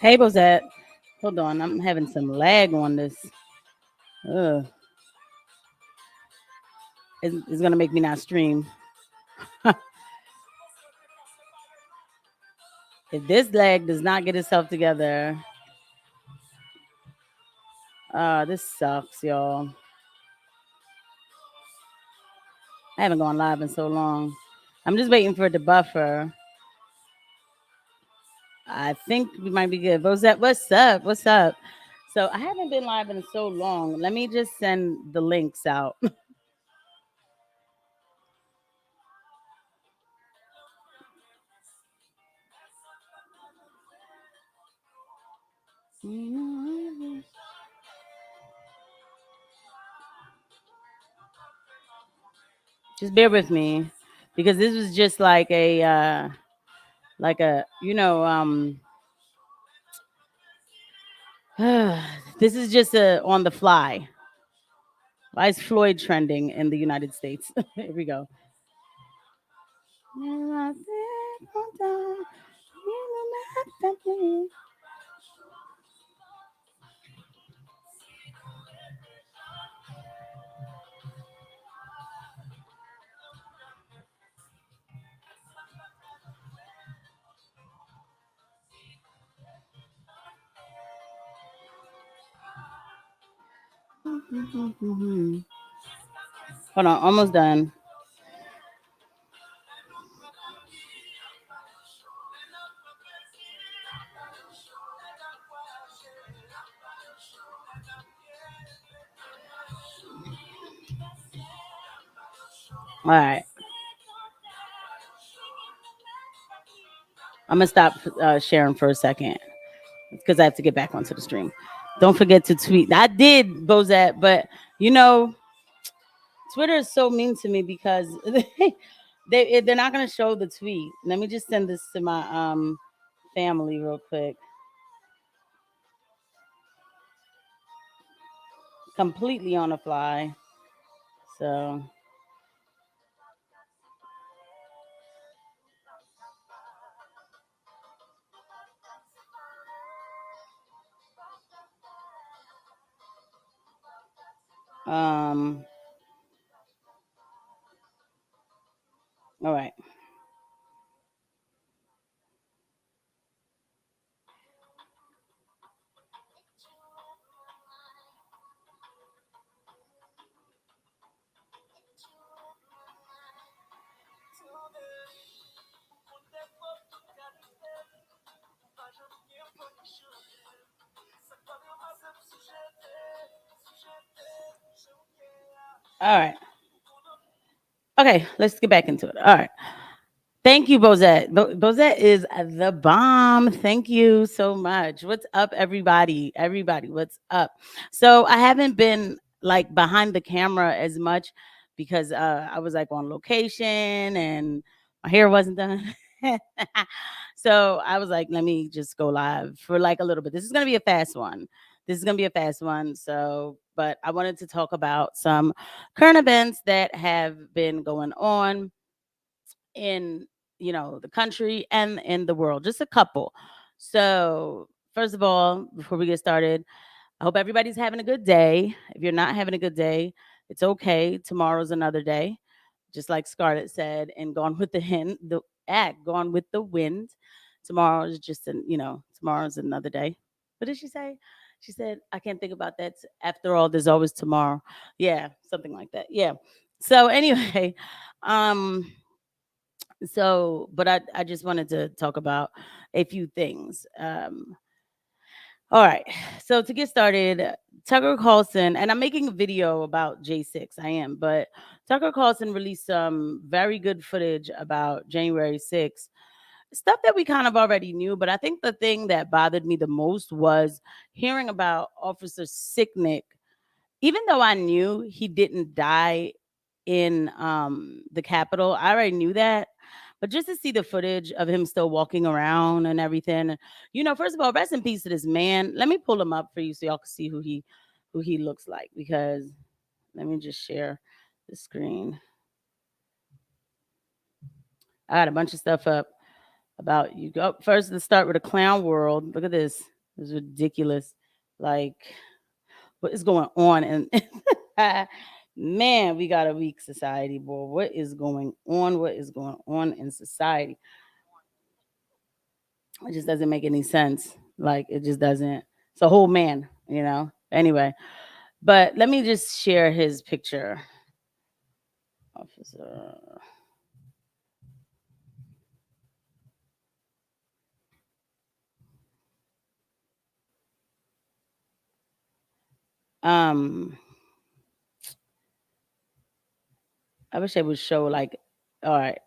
Hey, Bozette. Hold on, I'm having some lag on this. Ugh. It's gonna make me not stream. If this lag does not get itself together, this sucks, y'all. I haven't gone live in so long. I'm just waiting for it to buffer. I think we might be good. Bozette, what's up? What's up? So I haven't been live in so long. Let me just send the links out. Just bear with me because this was just like a this is just a on the fly. Why is Floyd trending in the United States? Here we go. Hold on, almost done. All right. I'm gonna stop sharing for a second because I have to get back onto the stream. Don't forget to tweet. I did, Bozette, but you know, Twitter is so mean to me because they're not gonna show the tweet. Let me just send this to my family real quick. Completely on the fly. So um all right. All right. Okay, let's get back into it. All right. Thank you, Bozette. Bozette is the bomb. Thank you so much. What's up, everybody? Everybody, what's up? So I haven't been like behind the camera as much because I was like on location and my hair wasn't done. So I was like, let me just go live for like a little bit. This is gonna be a fast one. This is gonna be a fast one. So, but I wanted to talk about some current events that have been going on in the country and in the world, just a couple. So first of all, before we get started, I hope everybody's having a good day. If you're not having a good day, it's okay. Tomorrow's another day, just like Scarlett said, and gone with the hin the act gone with the wind. Tomorrow is just tomorrow's another day. What did she say? She said, I can't think about that. After all, there's always tomorrow. Yeah, something like that. Yeah. So anyway, um but I just wanted to talk about a few things. All right. So to get started, Tucker Carlson, and I'm making a video about J6. I am, but Tucker Carlson released some very good footage about January 6th. Stuff that we kind of already knew, but I think the thing that bothered me the most was hearing about Officer Sicknick. Even though I knew he didn't die in the Capitol. I already knew that, but just to see the footage of him still walking around and everything, first of all, rest in peace to this man. Let me pull him up for you so y'all can see who he looks like, because let me just share the screen. I had a bunch of stuff up about you. Go first. Let's start with a clown world. Look at this. This is ridiculous. Like, what is going on? And man, we got a weak society, boy. What is going on? What is going on in society? It just doesn't make any sense. Like, it just doesn't. It's a whole man. Anyway, but let me just share his picture. Officer. Um, I wish I would show like, all right.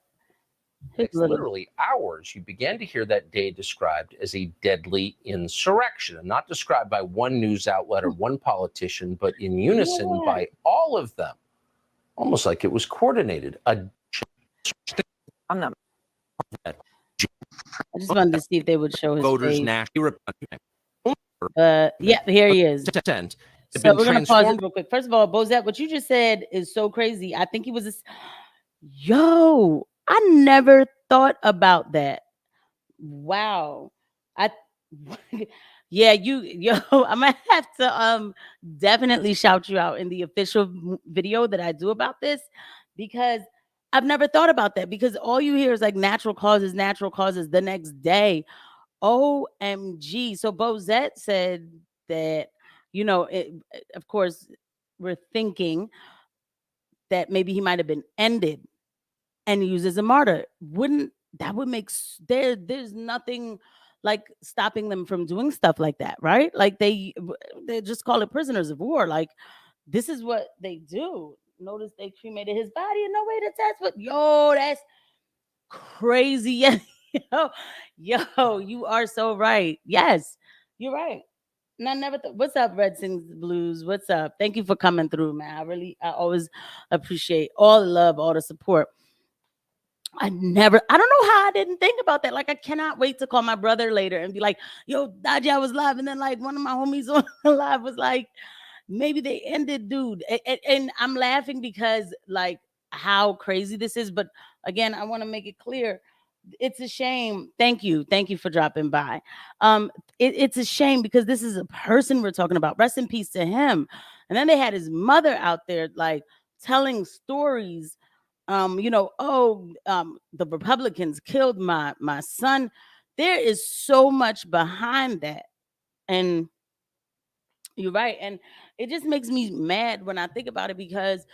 It's literally hours, you began to hear that day described as a deadly insurrection, and not described by one news outlet or one politician, but in unison by all of them, almost like it was coordinated. I just wanted to see if they would show his voters face. nationally. Yeah, here he is. So we're gonna pause it real quick. First of all, Bozette, what you just said is so crazy. I think he was yo. I never thought about that. Wow. I yeah, yo, I'm gonna have to definitely shout you out in the official video that I do about this, because I've never thought about that, because all you hear is like natural causes the next day. OMG. So Bozette said that, of course, we're thinking that maybe he might have been ended and used as a martyr. Wouldn't that would make there's nothing like stopping them from doing stuff like that, right? Like they just call it prisoners of war. Like, this is what they do. Notice they cremated his body and no way to test, but that's crazy. Yo, you are so right. Yes, you're right. And I never what's up, Red Sings Blues? What's up? Thank you for coming through, man. I always appreciate all the love, all the support. I don't know how I didn't think about that. Like, I cannot wait to call my brother later and be like, yo, Daji, I was live. And then like one of my homies on live was like, maybe they ended dude. And I'm laughing because like how crazy this is. But again, I want to make it clear. It's a shame. Thank you for dropping by. It's a shame because this is a person we're talking about. Rest in peace to him. And then they had his mother out there like telling stories. The Republicans killed my son. There is so much behind that, and you're right. And it just makes me mad when I think about it, because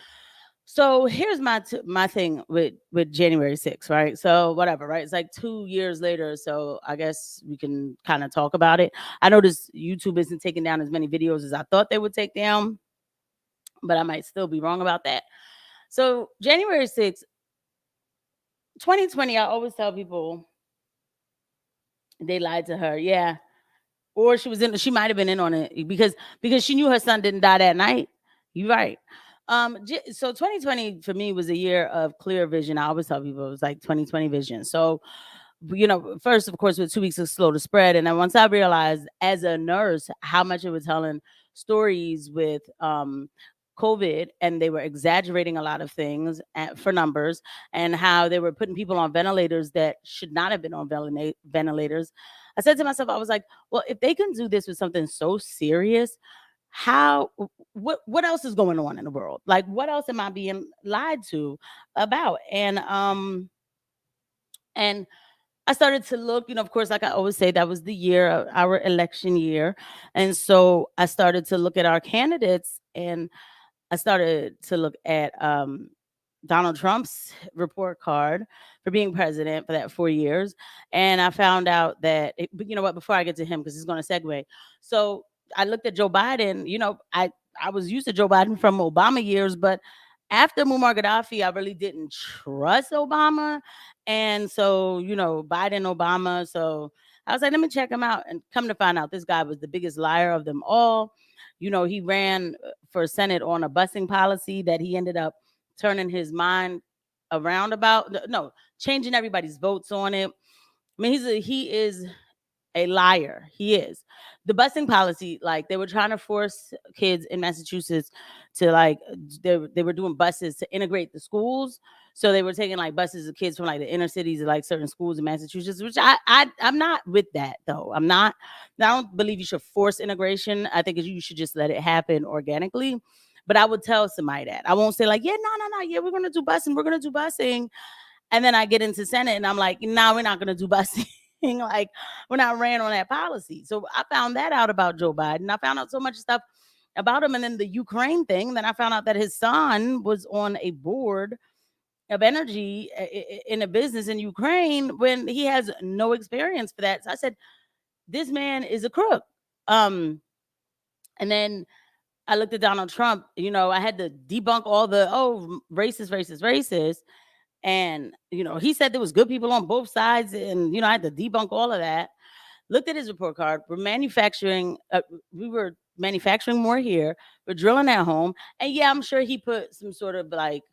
so here's my thing with January 6th, right? So whatever, right? It's like 2 years later, so I guess we can kind of talk about it. I noticed YouTube isn't taking down as many videos as I thought they would take down, but I might still be wrong about that. So January 6th, 2020, I always tell people they lied to her. Yeah. Or she might have been in on it because she knew her son didn't die that night. You're right. So 2020 for me was a year of clear vision. I always tell people it was like 2020 vision. So, first, of course, with 2 weeks of slow to spread. And then once I realized as a nurse how much it was telling stories with COVID, and they were exaggerating a lot of things for numbers, and how they were putting people on ventilators that should not have been on ventilators. I said to myself, I was like, well, if they can do this with something so serious, what else is going on in the world? Like, what else am I being lied to about? And I started to look, of course, like I always say, that was the year of our election year. And so I started to look at our candidates, and I started to look at Donald Trump's report card for being president for that 4 years. And I found out that, but you know what, before I get to him, because it's going to segue. So I looked at Joe Biden. I was used to Joe Biden from Obama years, but after Muammar Gaddafi, I really didn't trust Obama. And so, Biden, Obama. So I was like, let me check him out. And come to find out, this guy was the biggest liar of them all. He ran for Senate on a busing policy that he ended up turning his mind around about no, changing everybody's votes on it. I mean, he is a liar. He is. The busing policy, like they were trying to force kids in Massachusetts to like they were doing buses to integrate the schools. So they were taking like buses of kids from like the inner cities of like certain schools in Massachusetts, which I'm not with that though. I don't believe you should force integration. I think you should just let it happen organically. But I would tell somebody that. I won't say like, yeah, no, yeah, we're gonna do busing, and then I get into Senate and I'm like, no, we're not gonna do busing. Like we're not ran on that policy. So I found that out about Joe Biden. I found out so much stuff about him, and then the Ukraine thing. Then I found out that his son was on a board of energy in a business in Ukraine when he has no experience for that. So I said, this man is a crook. And then I looked at Donald Trump. I had to debunk all the racist. And he said there was good people on both sides, and I had to debunk all of that. Looked at his report card. We were manufacturing more here. We're drilling at home, and yeah, I'm sure he put some sort of like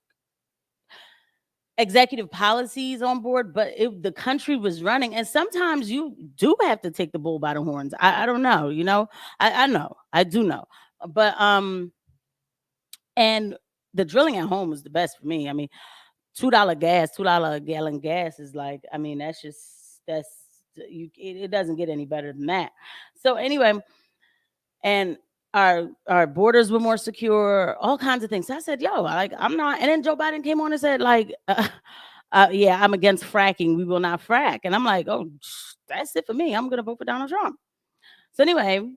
executive policies on board, but the country was running. And sometimes you do have to take the bull by the horns. I don't know, I know, I do know, but and the drilling at home was the best for me. I mean, $2 a gallon gas is like, I mean, it doesn't get any better than that. So anyway, and our borders were more secure, all kinds of things. So I said, yo, like I'm not. And then Joe Biden came on and said, like, yeah, I'm against fracking. We will not frack. And I'm like, oh, that's it for me. I'm gonna vote for Donald Trump. So anyway,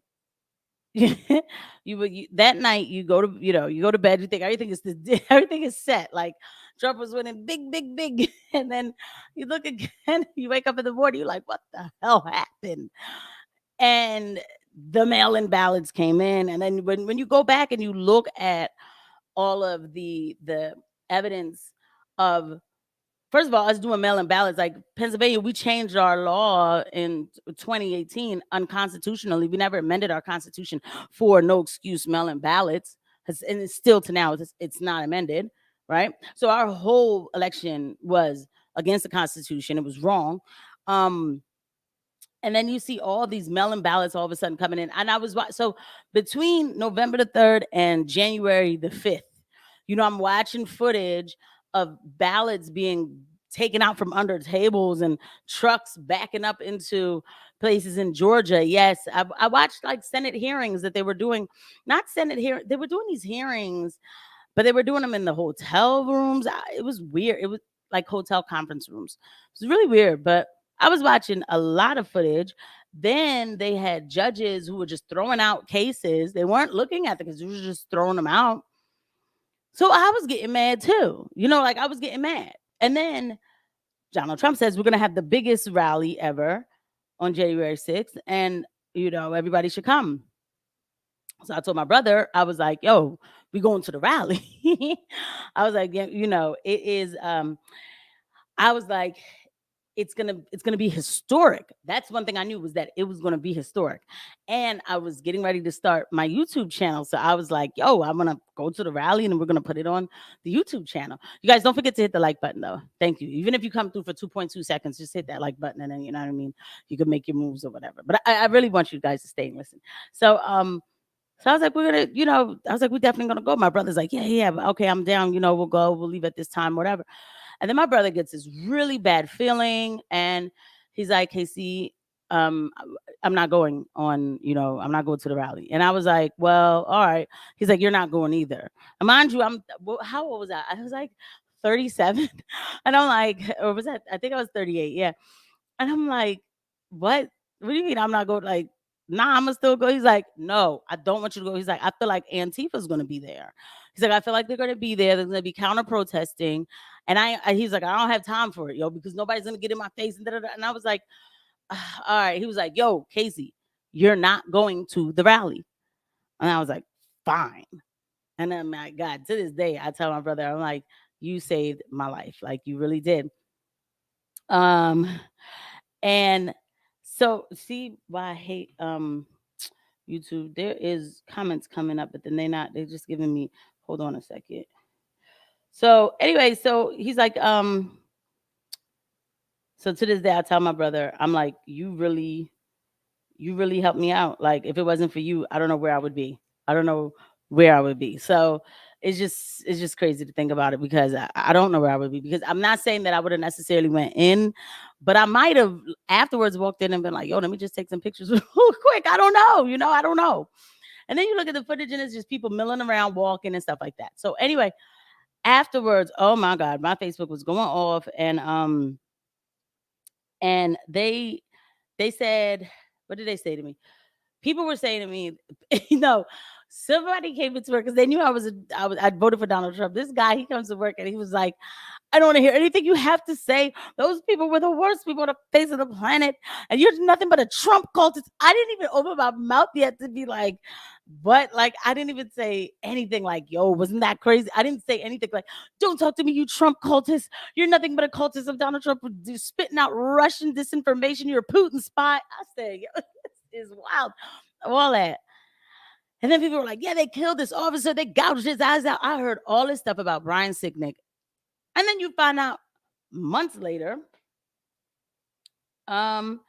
that night you go to bed, you think everything is everything is set, like Trump was winning big, and then you look again, you wake up in the morning, you're like, what the hell happened? And the mail-in ballots came in, and then when you go back and you look at all of the evidence of, first of all, us doing mail-in ballots, like Pennsylvania, we changed our law in 2018 unconstitutionally. We never amended our constitution for no excuse mail-in ballots, and it's still to now it's not amended, right? So our whole election was against the Constitution. It was wrong. And then you see all these mail-in ballots all of a sudden coming in, and so between November the 3rd and January the 5th, I'm watching footage of ballots being taken out from under tables and trucks backing up into places in Georgia. Yes, I watched like Senate hearings that they were doing, not Senate here. They were doing these hearings, but they were doing them in the hotel rooms. It was weird. It was like hotel conference rooms. It was really weird, but I was watching a lot of footage. Then they had judges who were just throwing out cases. They weren't looking at the cases, they were just throwing them out. So I was getting mad too. Like I was getting mad. And then Donald Trump says we're going to have the biggest rally ever on January 6th, and everybody should come. So I told my brother, I was like, yo, we going to the rally. I was like, yeah, it is I was like, it's gonna be historic. That's one thing I knew, was that it was gonna be historic. And I was getting ready to start my YouTube channel. So I was like, yo, I'm gonna go to the rally and we're gonna put it on the YouTube channel. You guys don't forget to hit the like button though. Thank you. Even if you come through for 2.2 seconds, just hit that like button, and then you know what I mean? You can make your moves or whatever. But I really want you guys to stay and listen. So so I was like, we're gonna, I was like, we're definitely gonna go. My brother's like, yeah, okay, I'm down, we'll go, we'll leave at this time, whatever. And then my brother gets this really bad feeling, and he's like, Casey, I'm not going on, I'm not going to the rally. And I was like, well, all right. He's like, you're not going either. And mind you, how old was I? I was like 37. And I'm like, or was that? I think I was 38. Yeah. And I'm like, what? What do you mean I'm not going? Like, nah, I'm gonna still go. He's like, no, I don't want you to go. He's like, I feel like Antifa's gonna be there. He's like, I feel like they're gonna be there. They're gonna be counter protesting, and he's like, I don't have time for it, yo, because nobody's gonna get in my face and da-da-da. And I was like, all right. He was like, yo, Casey, you're not going to the rally. And I was like, fine. And then my God, to this day, I tell my brother, I'm like, you saved my life, like you really did. And so see why I hate YouTube. There is comments coming up, but then they're just giving me, hold on a second. So anyway, so he's like, so to this day, I tell my brother, I'm like, you really helped me out. Like, if it wasn't for you, I don't know where I would be. I don't know where I would be. So it's just crazy to think about it because I don't know where I would be because I'm not saying that I would have necessarily went in, but I might have afterwards walked in and been like, yo, let me just take some pictures real quick. I don't know, I don't know. And then you look at the footage and it's just people milling around, walking and stuff like that. So anyway, afterwards, oh my God, my Facebook was going off and they said, what did they say to me? People were saying to me, somebody came into work because they knew I voted for Donald Trump. This guy, he comes to work and he was like, I don't want to hear anything you have to say. Those people were the worst people on the face of the planet. And you're nothing but a Trump cultist. I didn't even open my mouth yet to be like, but like, I didn't even say anything like, yo, wasn't that crazy? I didn't say anything like, don't talk to me, you Trump cultist. You're nothing but a cultist of Donald Trump, spitting out Russian disinformation. You're a Putin spy. I said, yo, this is wild. All that. And then people were like, yeah, they killed this officer. They gouged his eyes out. I heard all this stuff about Brian Sicknick. And then you find out months later, that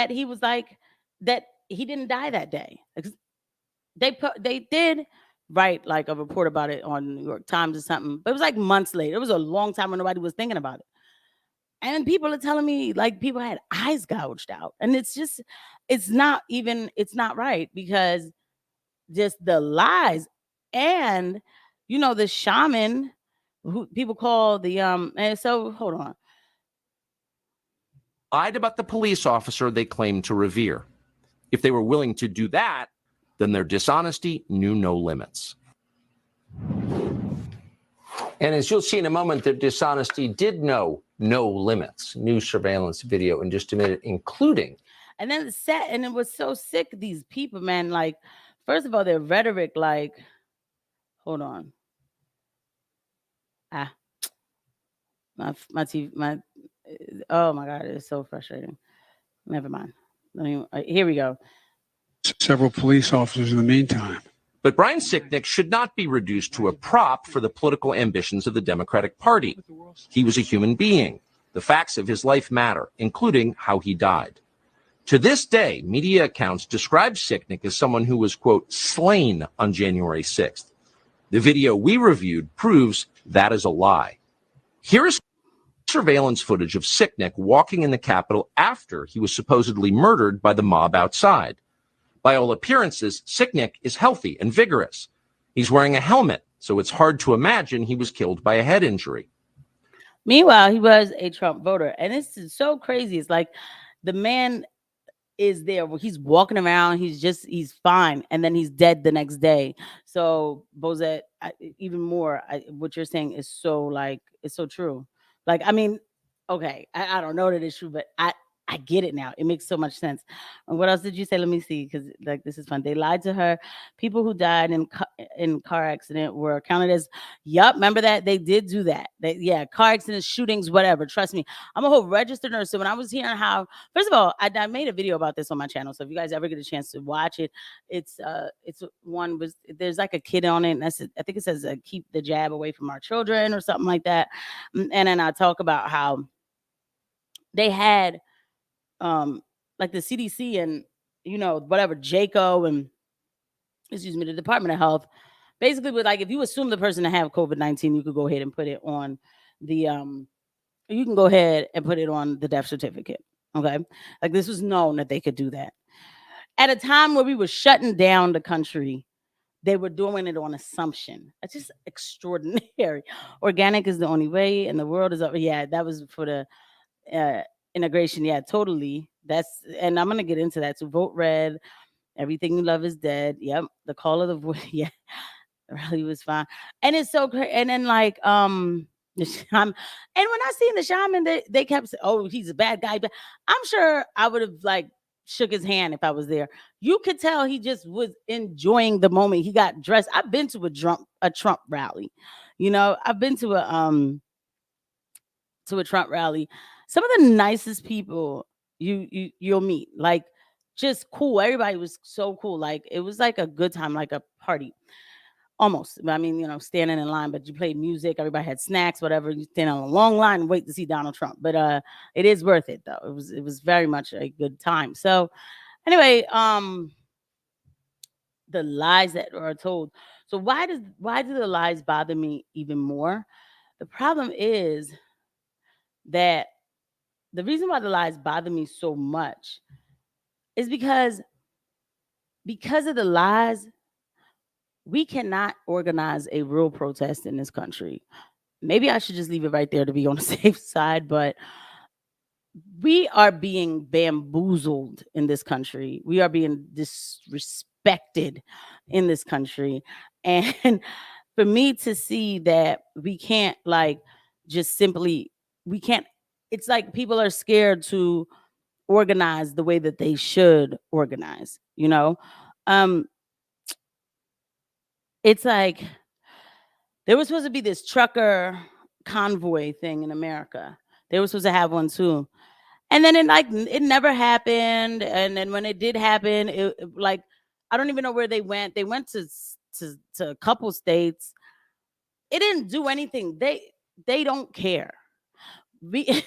he was like, that he didn't die that day. They did write like a report about it on New York Times or something, but it was like months later. It was a long time when nobody was thinking about it. And people are telling me like people had eyes gouged out. And it's not right because just the lies and the shaman who people call the and so hold on. Lied about the police officer they claimed to revere. If they were willing to do that, then their dishonesty knew no limits. And as you'll see in a moment, their dishonesty did know no limits. New surveillance video in just a minute, including. And then the set, and it was so sick, these people, man. Like, first of all, their rhetoric, like, hold on. My TV, oh my God, it's so frustrating. Never mind. Here we go. Several police officers in the meantime. But Brian Sicknick should not be reduced to a prop for the political ambitions of the Democratic Party. He was a human being. The facts of his life matter, including how he died. To this day, media accounts describe Sicknick as someone who was, quote, slain on January 6th. The video we reviewed proves that is a lie. Here is surveillance footage of Sicknick walking in the Capitol after he was supposedly murdered by the mob outside. By all appearances, Sicknick is healthy and vigorous. He's wearing a helmet, so it's hard to imagine he was killed by a head injury. Meanwhile, he was a Trump voter. And this is so crazy. It's like the man is there. He's walking around. He's fine. And then he's dead the next day. So, Bozette, even more, what you're saying is so like, it's so true. Like, I mean, okay, I don't know that it's true, but I get it now. It makes so much sense. And what else did you say? Let me see, because like this is fun. They lied to her. People who died in car accident were counted as. Yup, remember that they did do that. Car accidents, shootings, whatever. Trust me, I'm a whole registered nurse. So when I was hearing how, first of all, I made a video about this on my channel. So if you guys ever get a chance to watch it, it's one was there's like a kid on it, and I think it says keep the jab away from our children or something like that. And then I talk about how they had. Like the CDC and whatever JCO and the Department of Health, basically with like if you assume the person to have COVID-19, you could go ahead and put it on the you can go ahead and put it on the death certificate. Okay, like this was known that they could do that at a time where we were shutting down the country. They were doing it on assumption. It's just extraordinary. Organic is the only way, and the world is over. Yeah, that was for the integration. Yeah, totally. And I'm gonna get into that. So vote red. Everything you love is dead. Yep. The call of the voice. Yeah, the rally was fine. And it's so great. And then like the shaman. And when I seen the shaman, they kept saying, "Oh, he's a bad guy." But I'm sure I would have like shook his hand if I was there. You could tell he just was enjoying the moment. He got dressed. I've been to a Trump rally. I've been to a Trump rally. Some of the nicest people you'll meet, like just cool. Everybody was so cool. Like it was like a good time, like a party. almost. I mean, standing in line, but you played music, everybody had snacks, whatever. You stand on a long line and wait to see Donald Trump. But it is worth it though. It was very much a good time. So anyway, the lies that are told. So why do the lies bother me even more? The problem is that the reason why the lies bother me so much is because of the lies, we cannot organize a real protest in this country. Maybe I should just leave it right there to be on the safe side, but we are being bamboozled in this country. We are being disrespected in this country. And for me to see that we can't just simply, we can't, it's like people are scared to organize the way that they should organize, it's like there was supposed to be this trucker convoy thing in America. They were supposed to have one too. And then it never happened. And then when it did happen, I don't even know where they went. They went to a couple states. It didn't do anything. They don't care. The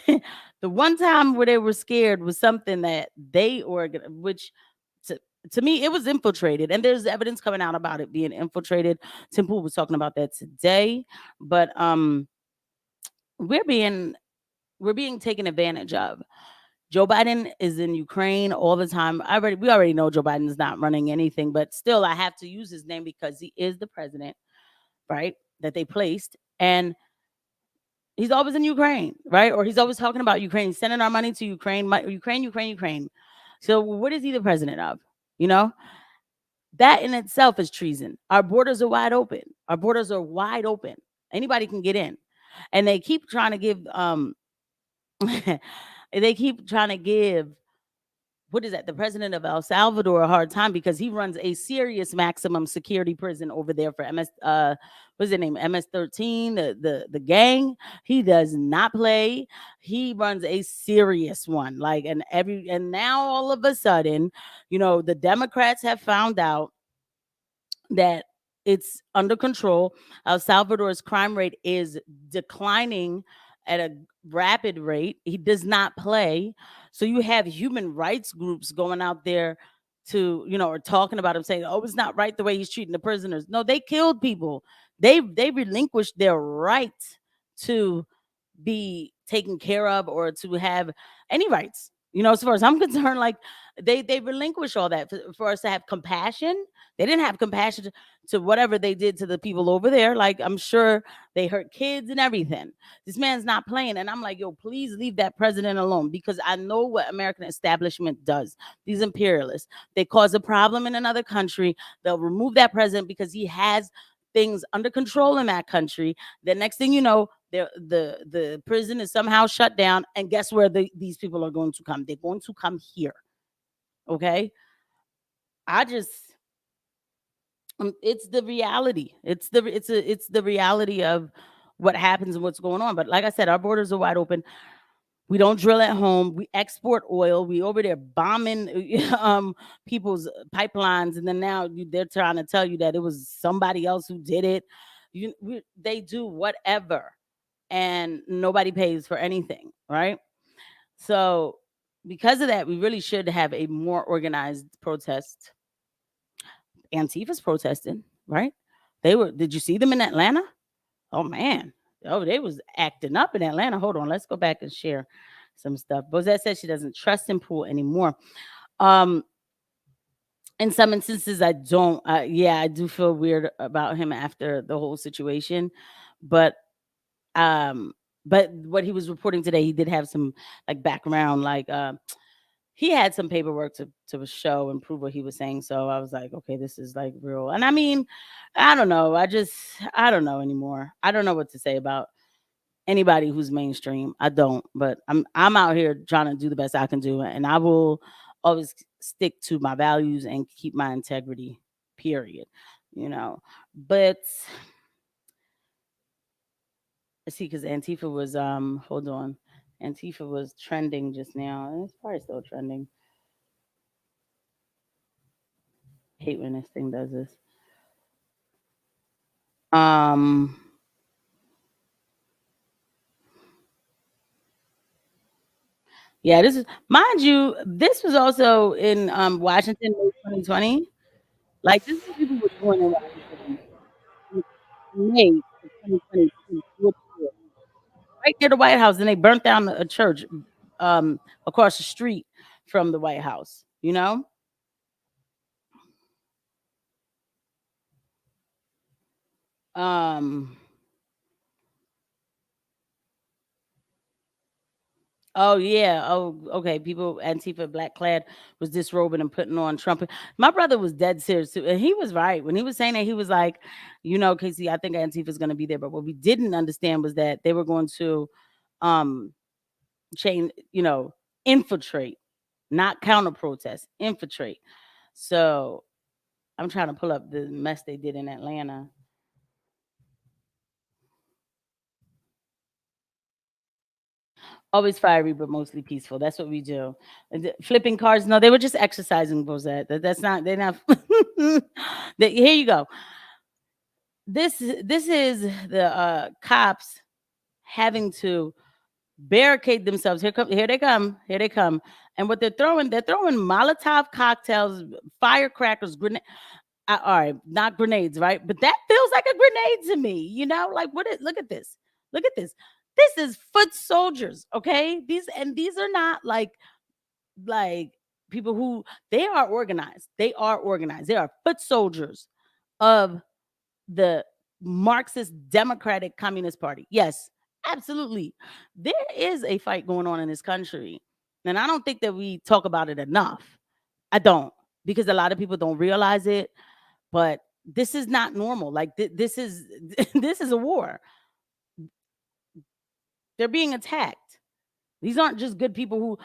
one time where they were scared was something that they organized, which to me, it was infiltrated, and there's evidence coming out about it being infiltrated. Tim Pool was talking about that today, but we're being taken advantage of. Joe Biden is in Ukraine all the time. We already know Joe Biden is not running anything, but still, I have to use his name because he is the president, right? That they placed, and he's always in Ukraine, right? Or he's always talking about Ukraine, sending our money to Ukraine, Ukraine. So what is he the president of? That in itself is treason. Our borders are wide open. Anybody can get in. And they keep trying to give what is that? The president of El Salvador a hard time because he runs a serious maximum security prison over there for what's his name? MS-13, the gang. He does not play. He runs a serious one. And now all of a sudden, the Democrats have found out that it's under control. El Salvador's crime rate is declining at a rapid rate. He does not play. So you have human rights groups going out there to, or talking about him, saying, oh, it's not right the way he's treating the prisoners. No, they killed people. They relinquished their right to be taken care of or to have any rights. As far as I'm concerned, they relinquish all that for us to have compassion. They didn't have compassion to whatever they did to the people over there. I'm sure they hurt kids and everything. This man's not playing. And I'm like, yo, please leave that president alone, because I know what American establishment does. These imperialists, they cause a problem in another country. They'll remove that president because he has things under control in that country. The next thing you know, the prison is somehow shut down. And guess where these people are going to come? They're going to come here. Okay. It's the reality. It's the reality of what happens and what's going on. But like I said, our borders are wide open. We don't drill at home. We export oil. We over there bombing people's pipelines, and then now they're trying to tell you that it was somebody else who did it. They do whatever, and nobody pays for anything, right? So because of that, we really should have a more organized protest. Antifa's protesting, right? Did you see them in Atlanta? Oh man. Oh, they was acting up in Atlanta. Hold on, let's go back and share some stuff. Bozette says she doesn't trust Tim Pool anymore. In some instances, I don't. I do feel weird about him after the whole situation, but what he was reporting today, he did have some background, he had some paperwork to show and prove what he was saying. So I was like, okay, this is real. And I mean, I don't know. I don't know anymore. I don't know what to say about anybody who's mainstream. I don't, but I'm out here trying to do the best I can do. And I will always stick to my values and keep my integrity, period. But let's see, because Antifa was, hold on. Antifa was trending just now. It's probably still trending. I hate when this thing does this. Um, yeah, this is, mind you, this was also in Washington May 2020. Like, this is what people were doing in Washington in May of 2020, right near the White House, and they burnt down a church across the street from the White House, you know? Um, oh yeah. Oh, okay. People, Antifa, black clad, was disrobing and putting on Trump. My brother was dead serious too, and he was right when he was saying that. He was like, Casey, I think Antifa is going to be there, but what we didn't understand was that they were going to, um, chain, infiltrate, not counter protest, infiltrate. So I'm trying to pull up the mess they did in Atlanta. Always fiery, but mostly peaceful. That's what we do. Flipping cars. No, they were just exercising, Bozette. That's not. They're not. Here you go. This is the cops having to barricade themselves. Here they come. And what they're throwing Molotov cocktails, firecrackers, grenade. All right, not grenades, right? But that feels like a grenade to me. Like what is? Look at this. Look at this. This is foot soldiers, okay? These are not like people who they are organized. They are organized. They are foot soldiers of the Marxist Democratic Communist Party. Yes, absolutely. There is a fight going on in this country. And I don't think that we talk about it enough. I don't, because a lot of people don't realize it, but this is not normal. Like this is this is a war. They're being attacked. These aren't just good people who,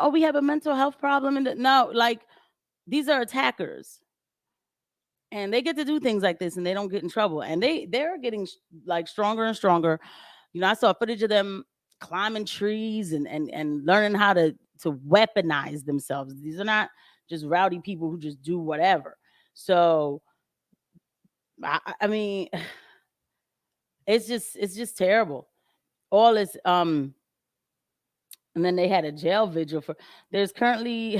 we have a mental health problem and no, like these are attackers. And they get to do things like this and they don't get in trouble. And they're getting like stronger and stronger. I saw footage of them climbing trees and learning how to weaponize themselves. These are not just rowdy people who just do whatever. So I mean, it's just terrible. All this and then they had a jail vigil for there's currently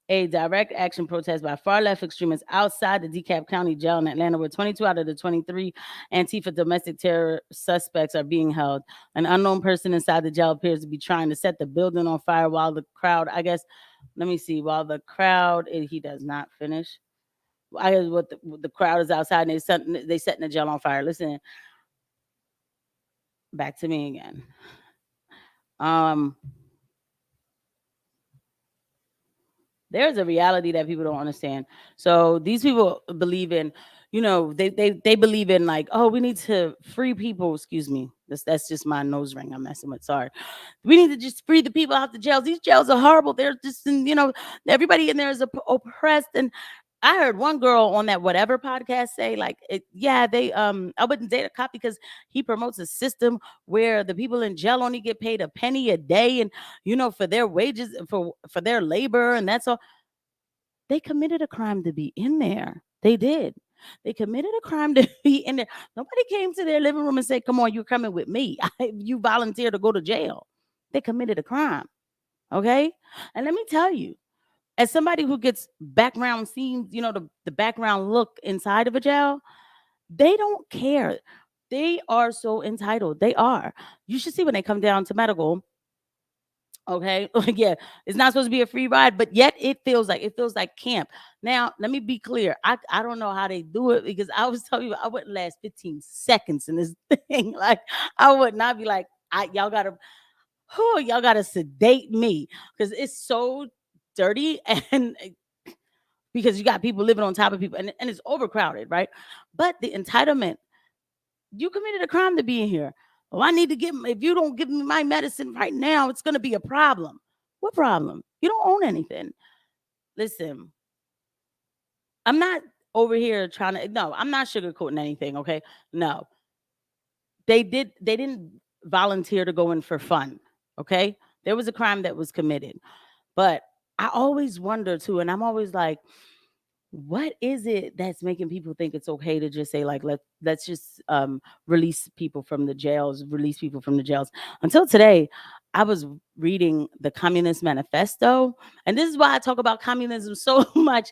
a direct action protest by far left extremists outside the DeKalb County Jail in Atlanta, where 22 out of the 23 Antifa domestic terror suspects are being held. An unknown person inside the jail appears to be trying to set the building on fire while the crowd, while the crowd, he does not finish. I guess what the crowd is outside and they setting the jail on fire. Listen, back to me again. There's a reality that people don't understand. So these people believe in, they believe in like, oh, we need to free people. Excuse me. That's just my nose ring I'm messing with. Sorry. We need to just free the people out the jails. These jails are horrible. They're just, everybody in there is oppressed. And I heard one girl on that whatever podcast say like, I wouldn't date a cop because he promotes a system where the people in jail only get paid a penny a day, and for their wages, for their labor, and that's all. They committed a crime to be in there. They did. They committed a crime to be in there. Nobody came to their living room and said, "Come on, you're coming with me." You volunteer to go to jail. They committed a crime. Okay, and let me tell you, as somebody who gets background scenes, the background look inside of a jail, they don't care. They are so entitled. They are. You should see when they come down to medical. Okay. Yeah. It's not supposed to be a free ride, but yet it feels like camp. Now, let me be clear. I don't know how they do it because I was telling you I wouldn't last 15 seconds in this thing. Like I would not be like, y'all gotta sedate me because it's so dirty and because you got people living on top of people and it's overcrowded, right? But the entitlement, you committed a crime to be in here. Oh, I need to if you don't give me my medicine right now, it's going to be a problem. What problem? You don't own anything. Listen, I'm not over here I'm not sugarcoating anything. Okay. No, they didn't volunteer to go in for fun. Okay. There was a crime that was committed, but I always wonder too. And I'm always like, what is it that's making people think it's okay to just say like let's just release people from the jails, release people from the jails? Until today, I was reading the Communist Manifesto, and this is why I talk about communism so much,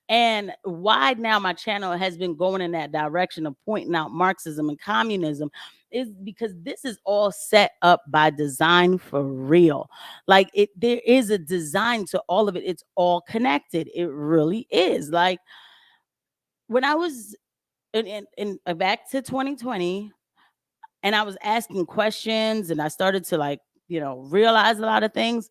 and why now my channel has been going in that direction of pointing out Marxism and communism, is because this is all set up by design for real. Like there is a design to all of it. It's all connected. It really is. Like when I was in back to 2020, and I was asking questions, and I started to like realize a lot of things.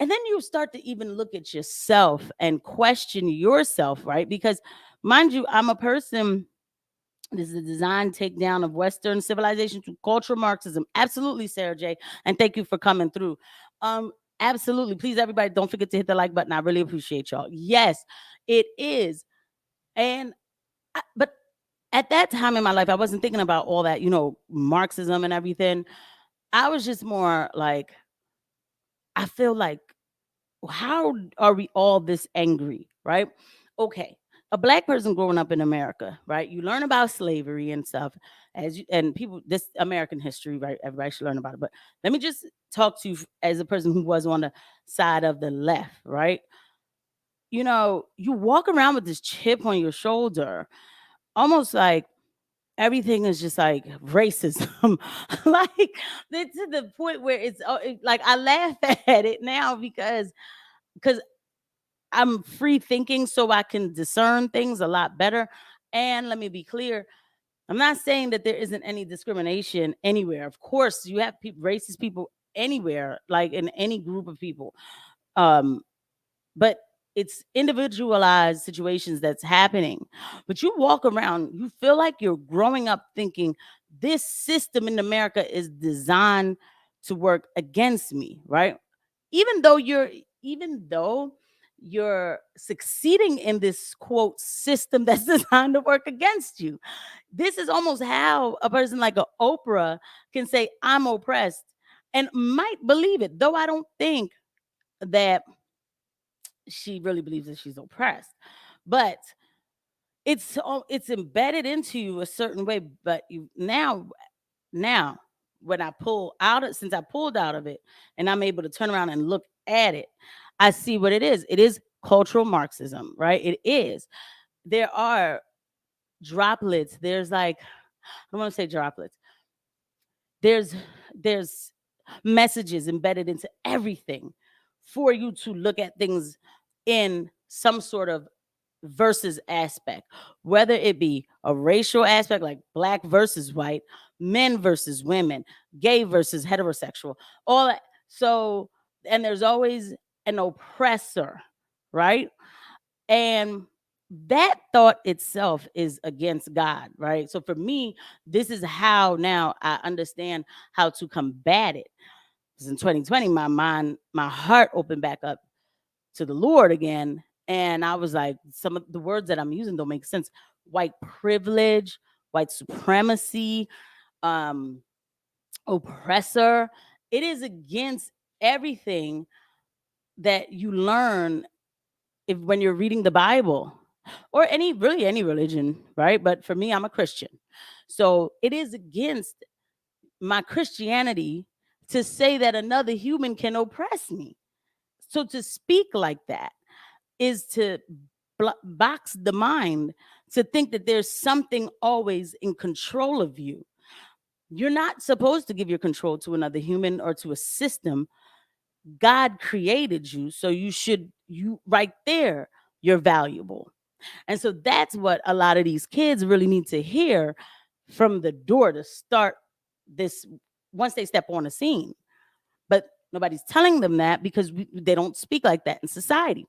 And then you start to even look at yourself and question yourself, right? Because mind you, I'm a person. This is a design takedown of Western civilization to cultural Marxism. Absolutely, Sarah J. And thank you for coming through. Absolutely. Please, everybody, don't forget to hit the like button. I really appreciate y'all. Yes, it is. And but at that time in my life, I wasn't thinking about all that, Marxism and everything. I was just more like, I feel like, how are we all this angry, right? Okay, a black person growing up in America, right? You learn about slavery and stuff and people, this American history, right? Everybody should learn about it. But let me just talk to you as a person who was on the side of the left, right? You walk around with this chip on your shoulder, almost like everything is just like racism. Like it's to the point where like I laugh at it now because I'm free thinking, so I can discern things a lot better. And let me be clear, I'm not saying that there isn't any discrimination anywhere. Of course, you have racist people anywhere, like in any group of people. Um, but it's individualized situations that's happening. But you walk around, you feel like you're growing up thinking this system in America is designed to work against me, right? Even though you're succeeding in this quote system that's designed to work against you. This is almost how a person like a Oprah can say I'm oppressed and might believe it, though I don't think that she really believes that she's oppressed. But it's embedded into you a certain way. But you now when I pull out of since I pulled out of it and I'm able to turn around and look at it, I see what it is. It is cultural Marxism, right? It is. There are droplets. There's like, I don't want to say droplets. There's messages embedded into everything for you to look at things in some sort of versus aspect, whether it be a racial aspect like black versus white, men versus women, gay versus heterosexual, all that. So, and there's always an oppressor, right? And that thought itself is against God, right? So for me, this is how now I understand how to combat it. Because in 2020, my heart opened back up to the Lord again. And I was like, some of the words that I'm using don't make sense. White privilege, white supremacy, oppressor. It is against everything that you learn when you're reading the Bible or any religion, right? But for me, I'm a Christian. So it is against my Christianity to say that another human can oppress me. So to speak like that is to box the mind to think that there's something always in control of you. You're not supposed to give your control to another human or to a system. God created you, so you right there, you're valuable. And so that's what a lot of these kids really need to hear from the door to start this once they step on the scene. But nobody's telling them that because they don't speak like that in society.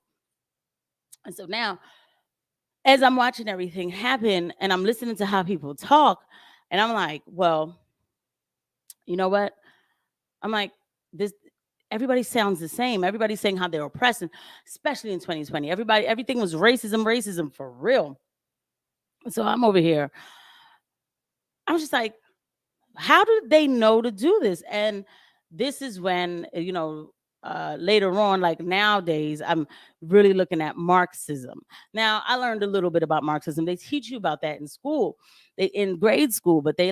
And so now, as I'm watching everything happen and I'm listening to how people talk, and I'm like, well, you know what? I'm like, this everybody sounds the same. Everybody's saying how they're oppressing, especially in 2020. Everything was racism for real. So I'm over here. I'm just like, how do they know to do this? And this is when, later on, like nowadays, I'm really looking at Marxism. Now, I learned a little bit about Marxism. They teach you about that in school, in grade school, but they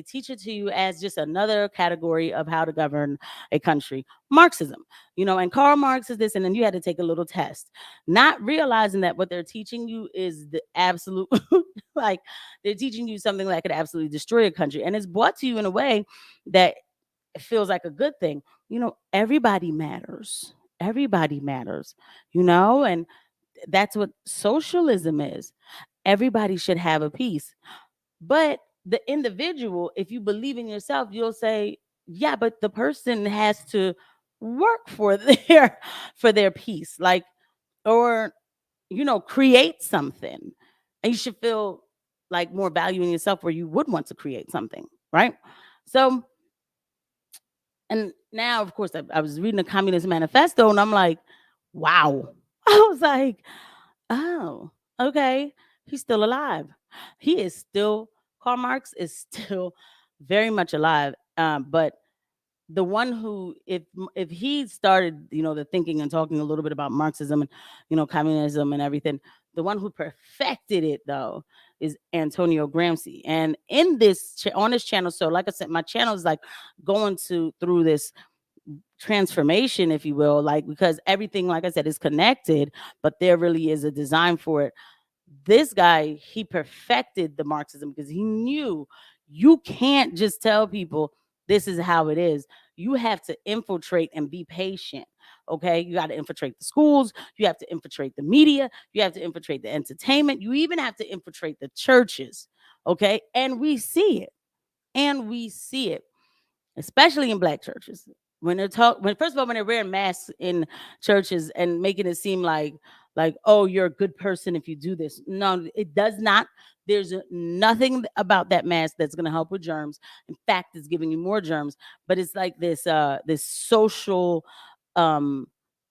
teach it to you as just another category of how to govern a country. Marxism, and Karl Marx is this, and then you had to take a little test, not realizing that what they're teaching you is the absolute, like they're teaching you something that could absolutely destroy a country, and it's brought to you in a way that it feels like a good thing. Everybody matters. Everybody matters, and that's what socialism is. Everybody should have a piece. But the individual, if you believe in yourself, you'll say, yeah, but the person has to work for their piece, like, or create something. And you should feel like more value in yourself where you would want to create something, right? So, and now, of course, I was reading the Communist Manifesto, and I'm like, wow. I was like, oh, okay. He's still alive. He is still, Karl Marx is still very much alive. But the one who, if he started, the thinking and talking a little bit about Marxism and, communism and everything, the one who perfected it, though, is Antonio Gramsci. And in this, on this channel, so like I said, my channel is like going through this transformation, if you will, like, because everything, like I said, is connected, but there really is a design for it. This guy, he perfected the Marxism because he knew you can't just tell people this is how it is. You have to infiltrate and be patient. Okay, you got to infiltrate the schools, you have to infiltrate the media, you have to infiltrate the entertainment, you even have to infiltrate the churches. Okay, and we see it, especially in Black churches. When first of all, when they're wearing masks in churches and making it seem like, oh, you're a good person if you do this. No, it does not. There's nothing about that mask that's going to help with germs. In fact, it's giving you more germs. But it's like this social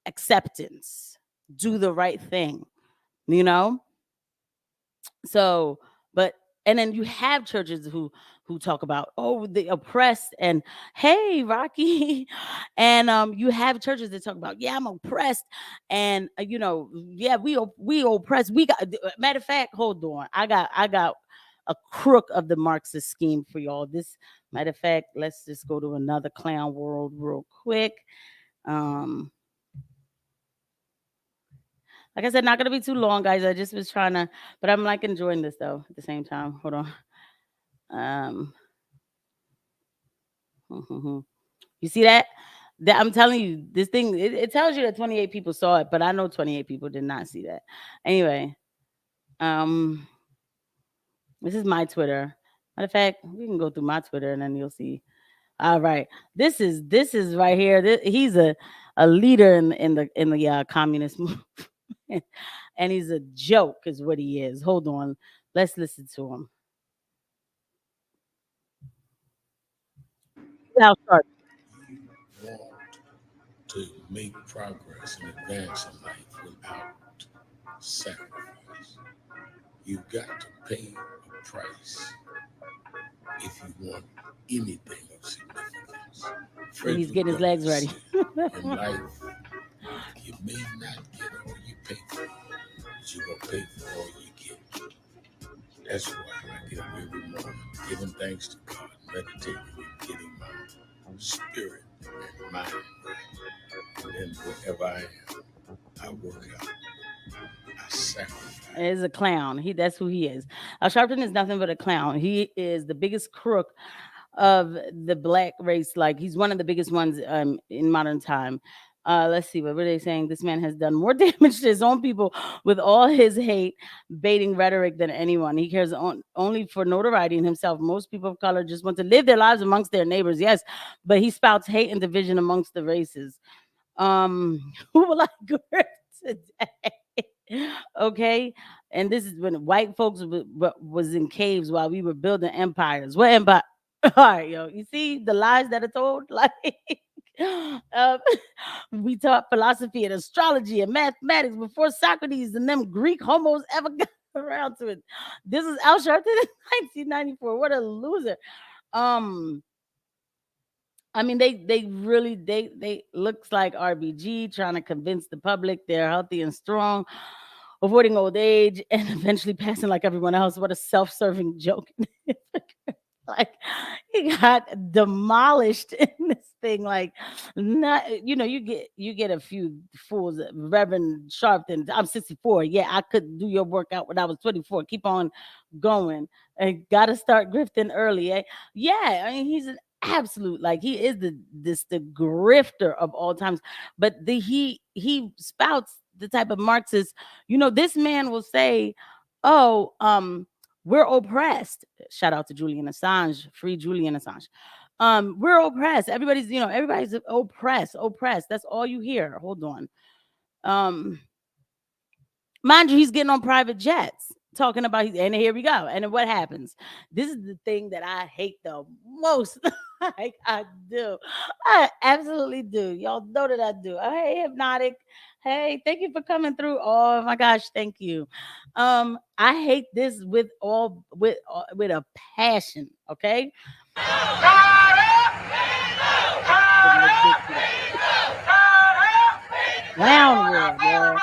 acceptance. Do the right thing, So, but and then you have churches who talk about, oh, the oppressed, and hey, Rocky, and you have churches that talk about, yeah, I'm oppressed, and yeah, we oppressed. We got, matter of fact, hold on, I got a crook of the Marxist scheme for y'all. This, matter of fact, let's just go to another clown world real quick. Like I said, not gonna be too long, guys. I just was trying to, but I'm like enjoying this though at the same time. Hold on. You see that? I'm telling you, this thing, it tells you that 28 people saw it, but I know 28 people did not see that. Anyway, this is my Twitter. Matter of fact, we can go through my Twitter and then you'll see. All right, this is right here. He's a leader in the communist movement. And he's a joke is what he is. Hold on. Let's listen to him. I'll start. Want to make progress and advance in life without sacrifice. You've got to pay a price if you want anything of significance. And he's getting his legs ready. In life, you may not get all you pay for, but you're going to pay for all you get. That's why I get up every morning, giving thanks to God, meditating and getting my spirit and mind right. And then wherever I am, I work out. I sacrifice. Is a clown. That's who he is. Al Sharpton is nothing but a clown. He is the biggest crook of the Black race. Like, he's one of the biggest ones in modern time. Let's see, what were they saying? This man has done more damage to his own people with all his hate baiting rhetoric than anyone. He cares only for notoriety in himself. Most people of color just want to live their lives amongst their neighbors. Yes, but he spouts hate and division amongst the races. Who will I grip today? Okay, and this is when white folks was in caves while we were building empires. What empire? All right, yo, you see the lies that are told? Like, we taught philosophy and astrology and mathematics before Socrates and them Greek homos ever got around to it. This is Al Sharpton in 1994. What a loser. I mean, they really they looks like RBG trying to convince the public they're healthy and strong, avoiding old age, and eventually passing like everyone else. What a self-serving joke! Like he got demolished in this thing. Like, not you get a few fools, Reverend Sharpton. I'm 64. Yeah, I could do your workout when I was 24. Keep on going. And gotta start grifting early. Eh? Yeah, I mean he's an absolute, like, he is the grifter of all times. But he spouts the type of Marxist. This man will say, "Oh, we're oppressed." Shout out to Julian Assange, free Julian Assange. We're oppressed. Everybody's oppressed. That's all you hear. Hold on. Mind you, he's getting on private jets talking about, and here we go. And then what happens? This is the thing that I hate the most. Like, I do. I absolutely do. Y'all know that I do. Oh, hey, Hypnotic. Hey, thank you for coming through. Oh my gosh, thank you. I hate this with a passion, okay? Clown world, yeah.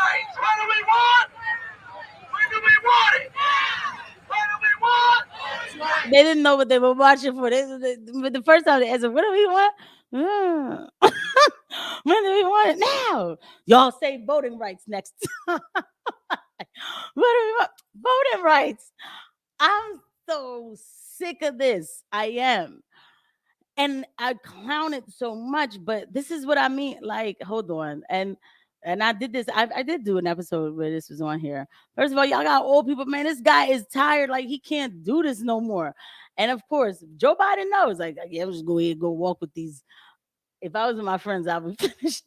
They didn't know what they were watching for. But the first time they asked, "What do we want?" When do we want it now? Y'all say voting rights next time. What do we want? Voting rights. I'm so sick of this. I am. And I clown it so much, but this is what I mean. Like, hold on. And I did this. I did do an episode where this was on here. First of all, y'all got old people, man. This guy is tired. Like, he can't do this no more. And of course, Joe Biden knows. Like, yeah, I'm just go ahead and go walk with these. If I was with my friends, I would finish.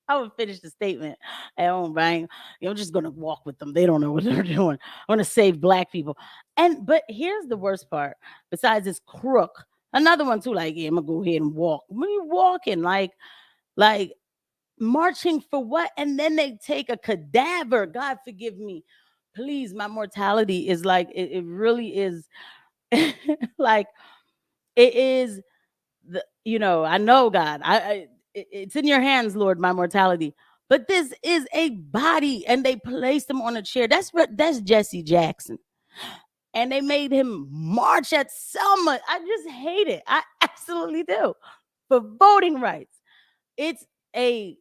I would finish the statement at home, right? I'm just gonna walk with them. They don't know what they're doing. I want to save black people. But here's the worst part. Besides this crook, another one too. Like, yeah, I'm gonna go ahead and walk. When you walking, like marching for what? And then they take a cadaver. God forgive me, please. My mortality is like it really is. Like, it is I know, God. It's in your hands, Lord, my mortality. But this is a body, and they placed him on a chair. That's Jesse Jackson. And they made him march at Selma. I just hate it. I absolutely do. For voting rights. It's a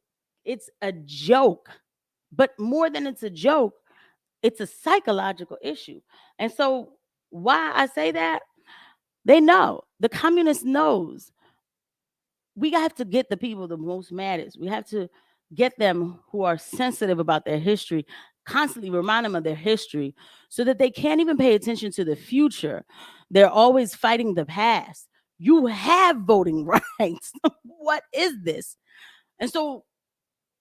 joke. But more than it's a joke, it's a psychological issue. And so why I say that, they know. The communist knows. We have to get the people the most maddest. We have to get them who are sensitive about their history, constantly remind them of their history so that they can't even pay attention to the future. They're always fighting the past. You have voting rights. What is this? And so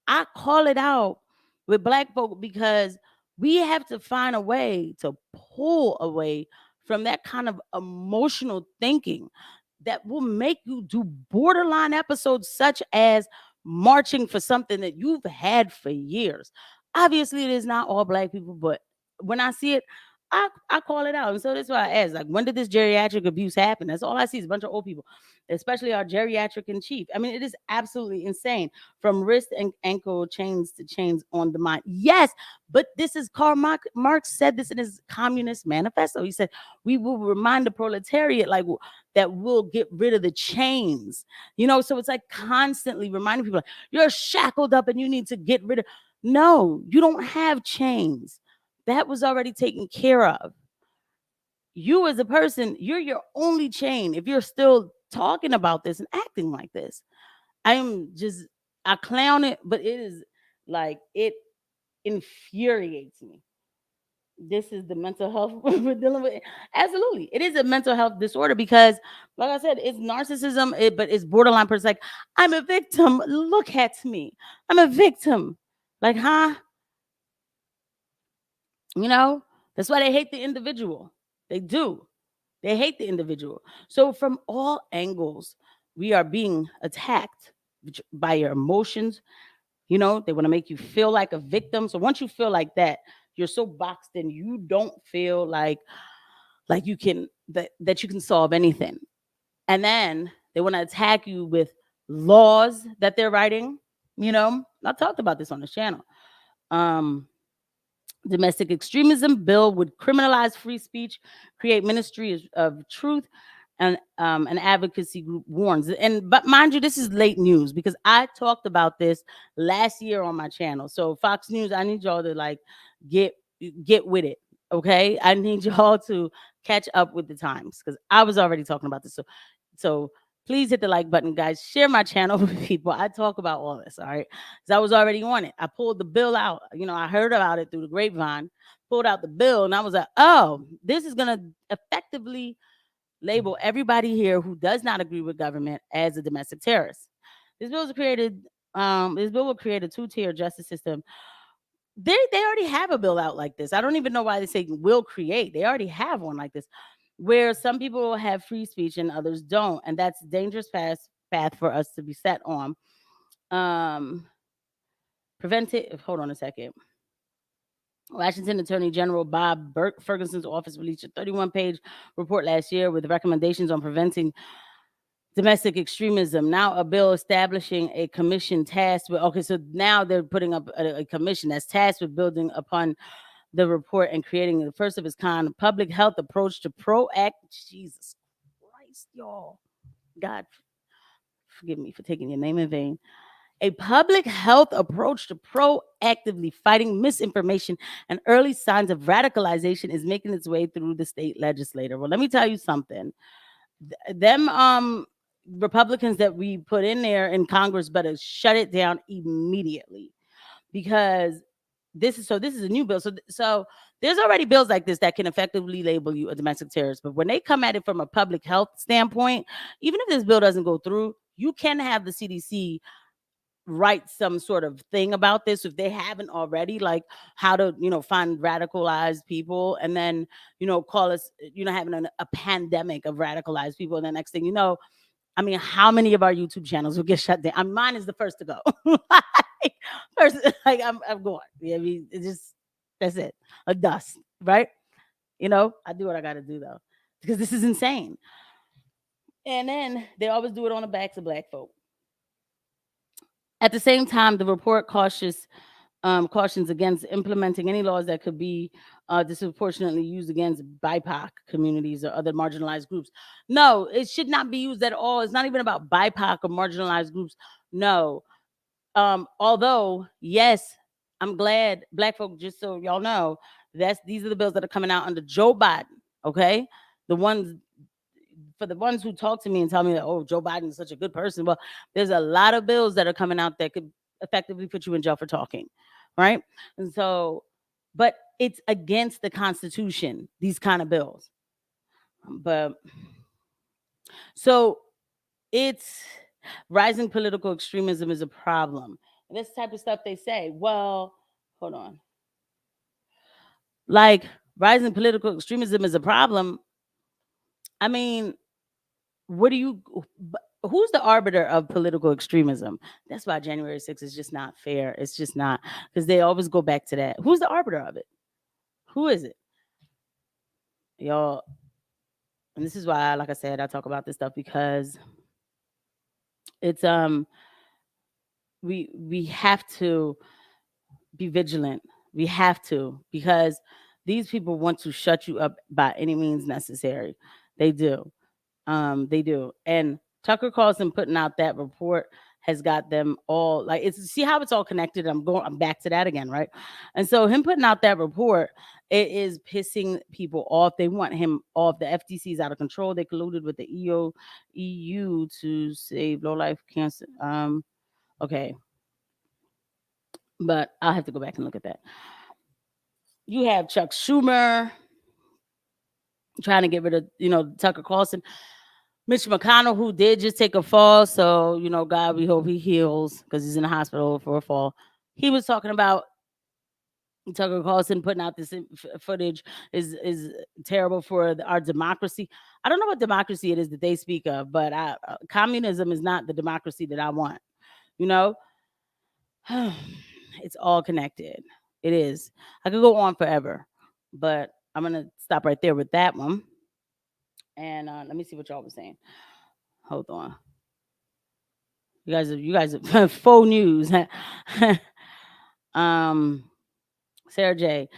I call it out with black folk because we have to find a way to pull away from that kind of emotional thinking that will make you do borderline episodes such as marching for something that you've had for years. Obviously, it is not all black people, but when I see it, I call it out. And so that's why I ask, like, when did this geriatric abuse happen? That's all I see is a bunch of old people, especially our geriatric in chief. I mean, it is absolutely insane. From wrist and ankle chains to chains on the mind. Yes, but this is Karl Marx said this in his Communist Manifesto. He said, we will remind the proletariat, like, that we'll get rid of the chains. So it's like constantly reminding people, like, you're shackled up and you need to get rid of. No, you don't have chains. That was already taken care of. You as a person, you're your only chain if you're still talking about this and acting like this. I clown it, but it is like, it infuriates me. This is the mental health we're dealing with. Absolutely. It is a mental health disorder because, like I said, it's narcissism, but it's borderline person. Like, I'm a victim. Look at me. I'm a victim. Like, huh? That's why they hate the individual. They do. They hate the individual. So from all angles, we are being attacked by your emotions. They want to make you feel like a victim. So once you feel like that, you're so boxed in, you don't feel like you can that you can solve anything. And then they want to attack you with laws that they're writing. You know, I talked about this on the channel. Domestic extremism bill would criminalize free speech, create ministry of truth, and an advocacy group warns. And but mind you, this is late news because I talked about this last year on my channel. So Fox News, I need y'all to like get with it. Okay, I need y'all to catch up with the times because I was already talking about this. So please hit the like button, guys. Share my channel with people. I talk about all this, all right? Because I was already on it. I pulled the bill out. You know, I heard about it through the grapevine, pulled out the bill, and I was like, oh, this is going to effectively label everybody here who does not agree with government as a domestic terrorist. This bill will create a two-tier justice system. They already have a bill out like this. I don't even know why they say will create. They already have one like this, where some people have free speech and others don't, and that's a dangerous path for us to be set on. Hold on a second. Washington Attorney General Bob Ferguson's office released a 31-page report last year with recommendations on preventing domestic extremism. Now a bill establishing a commission tasked with, so now they're putting up a commission that's tasked with building upon the report and creating the first of its kind public health approach to Jesus Christ, y'all. God, forgive me for taking your name in vain. A public health approach to proactively fighting misinformation and early signs of radicalization is making its way through the state legislature. Well, let me tell you something. Them Republicans that we put in there in Congress better shut it down immediately, because this is a new bill. So there's already bills like this that can effectively label you a domestic terrorist. But when they come at it from a public health standpoint, even if this bill doesn't go through, you can have the CDC write some sort of thing about this if they haven't already, like how to, find radicalized people, and then, call us, having a pandemic of radicalized people. And the next thing you know, I mean, how many of our YouTube channels will get shut down? Mine is the first to go. I'm going. Yeah, I mean, it's just, that's it. A dust, right? I do what I got to do though, because this is insane. And then they always do it on the backs of black folk. At the same time, the report cautions against implementing any laws that could be disproportionately used against BIPOC communities or other marginalized groups. No, it should not be used at all. It's not even about BIPOC or marginalized groups. No. Although, yes, I'm glad, black folk, just so y'all know, these are the bills that are coming out under Joe Biden, okay? For the ones who talk to me and tell me that, oh, Joe Biden is such a good person. Well, there's a lot of bills that are coming out that could effectively put you in jail for talking, right? And so, but it's against the Constitution, these kind of bills. But so it's rising political extremism is a problem. And this type of stuff they say, well, hold on. Like rising political extremism is a problem. I mean, who's the arbiter of political extremism? That's why January 6th is just not fair. It's just not, because they always go back to that. Who's the arbiter of it? Who is it? Y'all, and this is why, like I said, I talk about this stuff, because it's we have to be vigilant. We have to, because these people want to shut you up by any means necessary. They do. They do. And Tucker Carlson putting out that report has got them all like, see how it's all connected. I'm back to that again, right? And so him putting out that report, it is pissing people off. They want him off. The FTC is out of control. They colluded with the EU to save low-life cancer. Okay. But I'll have to go back and look at that. You have Chuck Schumer trying to get rid of, Tucker Carlson. Mitch McConnell, who did just take a fall. So, God, we hope he heals, because he's in the hospital for a fall. He was talking about Tucker Carlson putting out this footage is terrible for our democracy. I don't know what democracy it is that they speak of, but communism is not the democracy that I want. It's all connected. It is. I could go on forever, but I'm going to stop right there with that one. And let me see what y'all was saying. Hold on. You guys are faux news. Sarah J.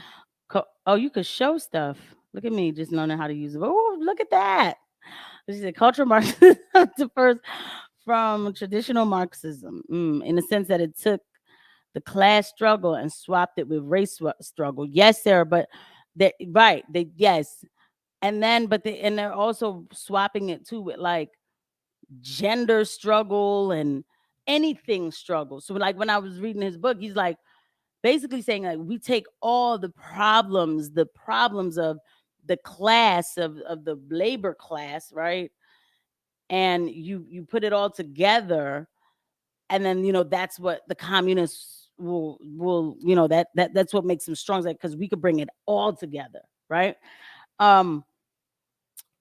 Oh, you could show stuff. Look at me just learning how to use it. Oh, look at that. She said cultural Marxism differs from traditional Marxism in the sense that it took the class struggle and swapped it with race struggle. Yes, Sarah, but yes. And then, and they're also swapping it too with like gender struggle and anything struggle. So like when I was reading his book, he's like basically saying like we take all the problems of the class of the labor class, right? And you put it all together, and then that's what the communists will that's what makes them strong, like because we could bring it all together, right?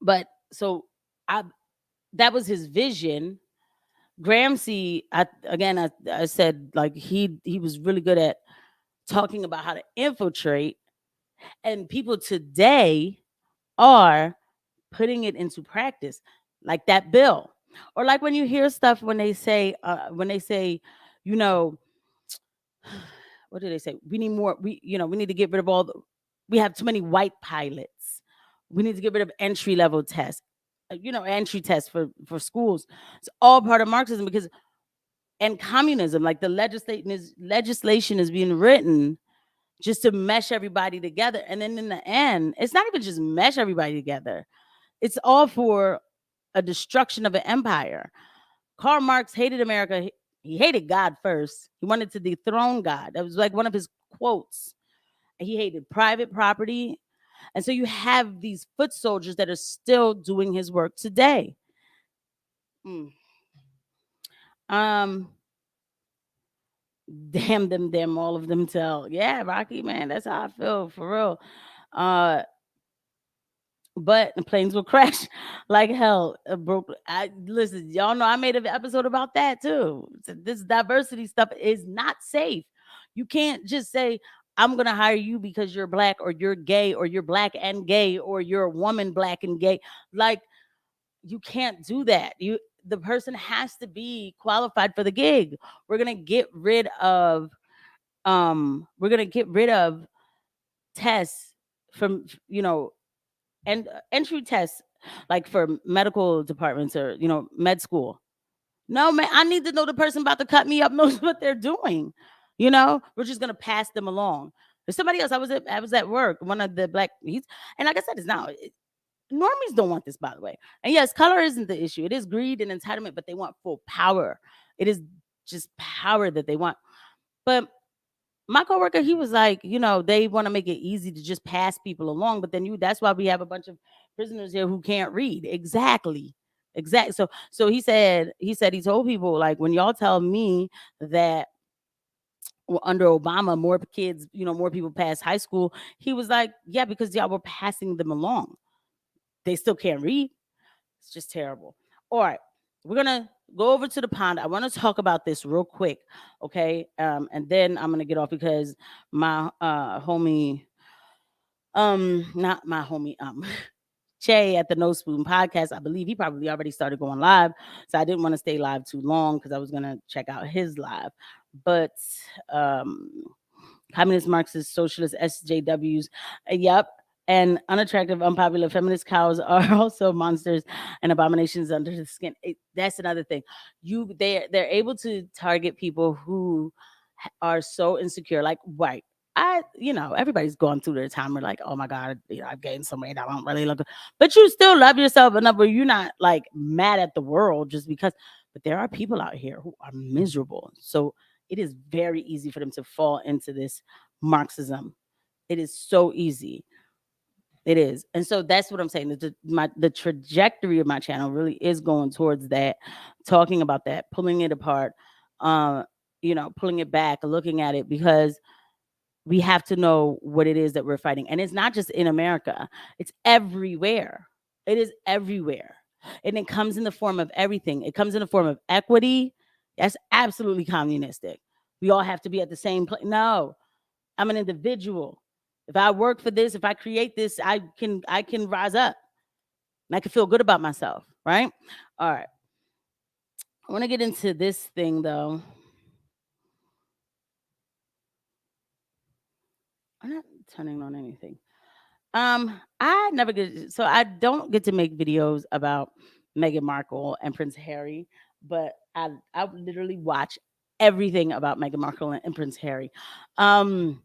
But so that was his vision. Gramsci, I said like he was really good at talking about how to infiltrate, and people today are putting it into practice, like that bill, or like when you hear stuff when they say you know what do they say? We need more. We need to get rid of we have too many white pilots. We need to get rid of entry level tests. Entry tests for schools. It's all part of Marxism and communism. Like the legislation is being written just to mesh everybody together, and then in the end, it's not even just mesh everybody together. It's all for a destruction of an empire. Karl Marx hated America. He hated God first. He wanted to dethrone God. That was like one of his quotes. He hated private property. And so you have these foot soldiers that are still doing his work today. Damn them, damn all of them tell. Yeah, Rocky, man, that's how I feel, for real. But the planes will crash like hell. Listen, y'all know I made an episode about that too. So this diversity stuff is not safe. You can't just say, I'm going to hire you because you're black or you're gay or you're black and gay or you're a woman black and gay. Like, you can't do that. The person has to be qualified for the gig. We're going to get rid of tests from, and entry tests like for medical departments or med school. No, man, I need to know the person about to cut me up knows what they're doing. We're just gonna pass them along. There's somebody else. I was at work. One of the black and like I said, normies don't want this, by the way. And yes, color isn't the issue. It is greed and entitlement, but they want full power. It is just power that they want. But my coworker, he was like, they want to make it easy to just pass people along, but then that's why we have a bunch of prisoners here who can't read. Exactly. So he said he told people, like, when y'all tell me that under Obama more kids, more people pass high school, he was like, yeah, because y'all were passing them along. They still can't read. It's just terrible. All right, we're gonna go over to the pond. I want to talk about this real quick, okay? And then I'm gonna get off because my homie, not my homie, Che at the No Spoon podcast, I believe he probably already started going live, so I didn't want to stay live too long because I was gonna check out his live. But communist, Marxist, socialist, SJWs, yep. And unattractive, unpopular feminist cows are also monsters and abominations under the skin. That's another thing. They're able to target people who are so insecure. Like, right, everybody's going through their time. We're like, oh my God, I've gained some weight. I don't really look good. But you still love yourself enough where you're not like mad at the world just because. But there are people out here who are miserable. So it is very easy for them to fall into this Marxism. It is so easy. It is. And so that's what I'm saying. The trajectory of my channel really is going towards that, talking about that, pulling it apart, pulling it back, looking at it, because we have to know what it is that we're fighting. And it's not just in America. It's everywhere. It is everywhere. And it comes in the form of everything. It comes in the form of equity. That's absolutely communistic. We all have to be at the same place. No, I'm an individual. If I work for this, if I create this, I can rise up and I can feel good about myself, right? All right. I want to get into this thing though. I'm not turning on anything. I never get, so I don't get to make videos about Meghan Markle and Prince Harry, but I literally watch everything about Meghan Markle and Prince Harry. And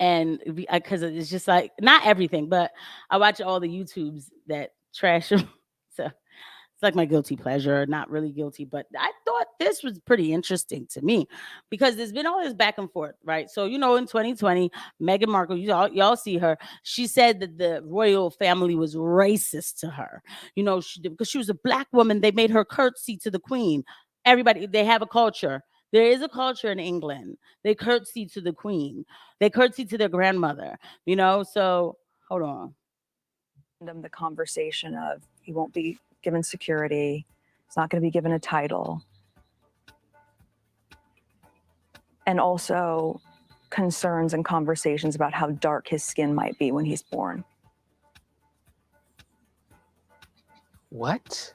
because it's just like not everything, but I watch all the YouTubes that trash them. So it's like my guilty pleasure, not really guilty, but I thought this was pretty interesting to me because there's been all this back and forth, right? So, in 2020, Meghan Markle, y'all see her. She said that the royal family was racist to her, because she was a black woman. They made her curtsy to the queen. Everybody, they have a culture. There is a culture in England. They curtsy to the queen. They curtsy to their grandmother, So hold on. The conversation of he won't be given security, he's not going to be given a title, and also concerns and conversations about how dark his skin might be when he's born. What?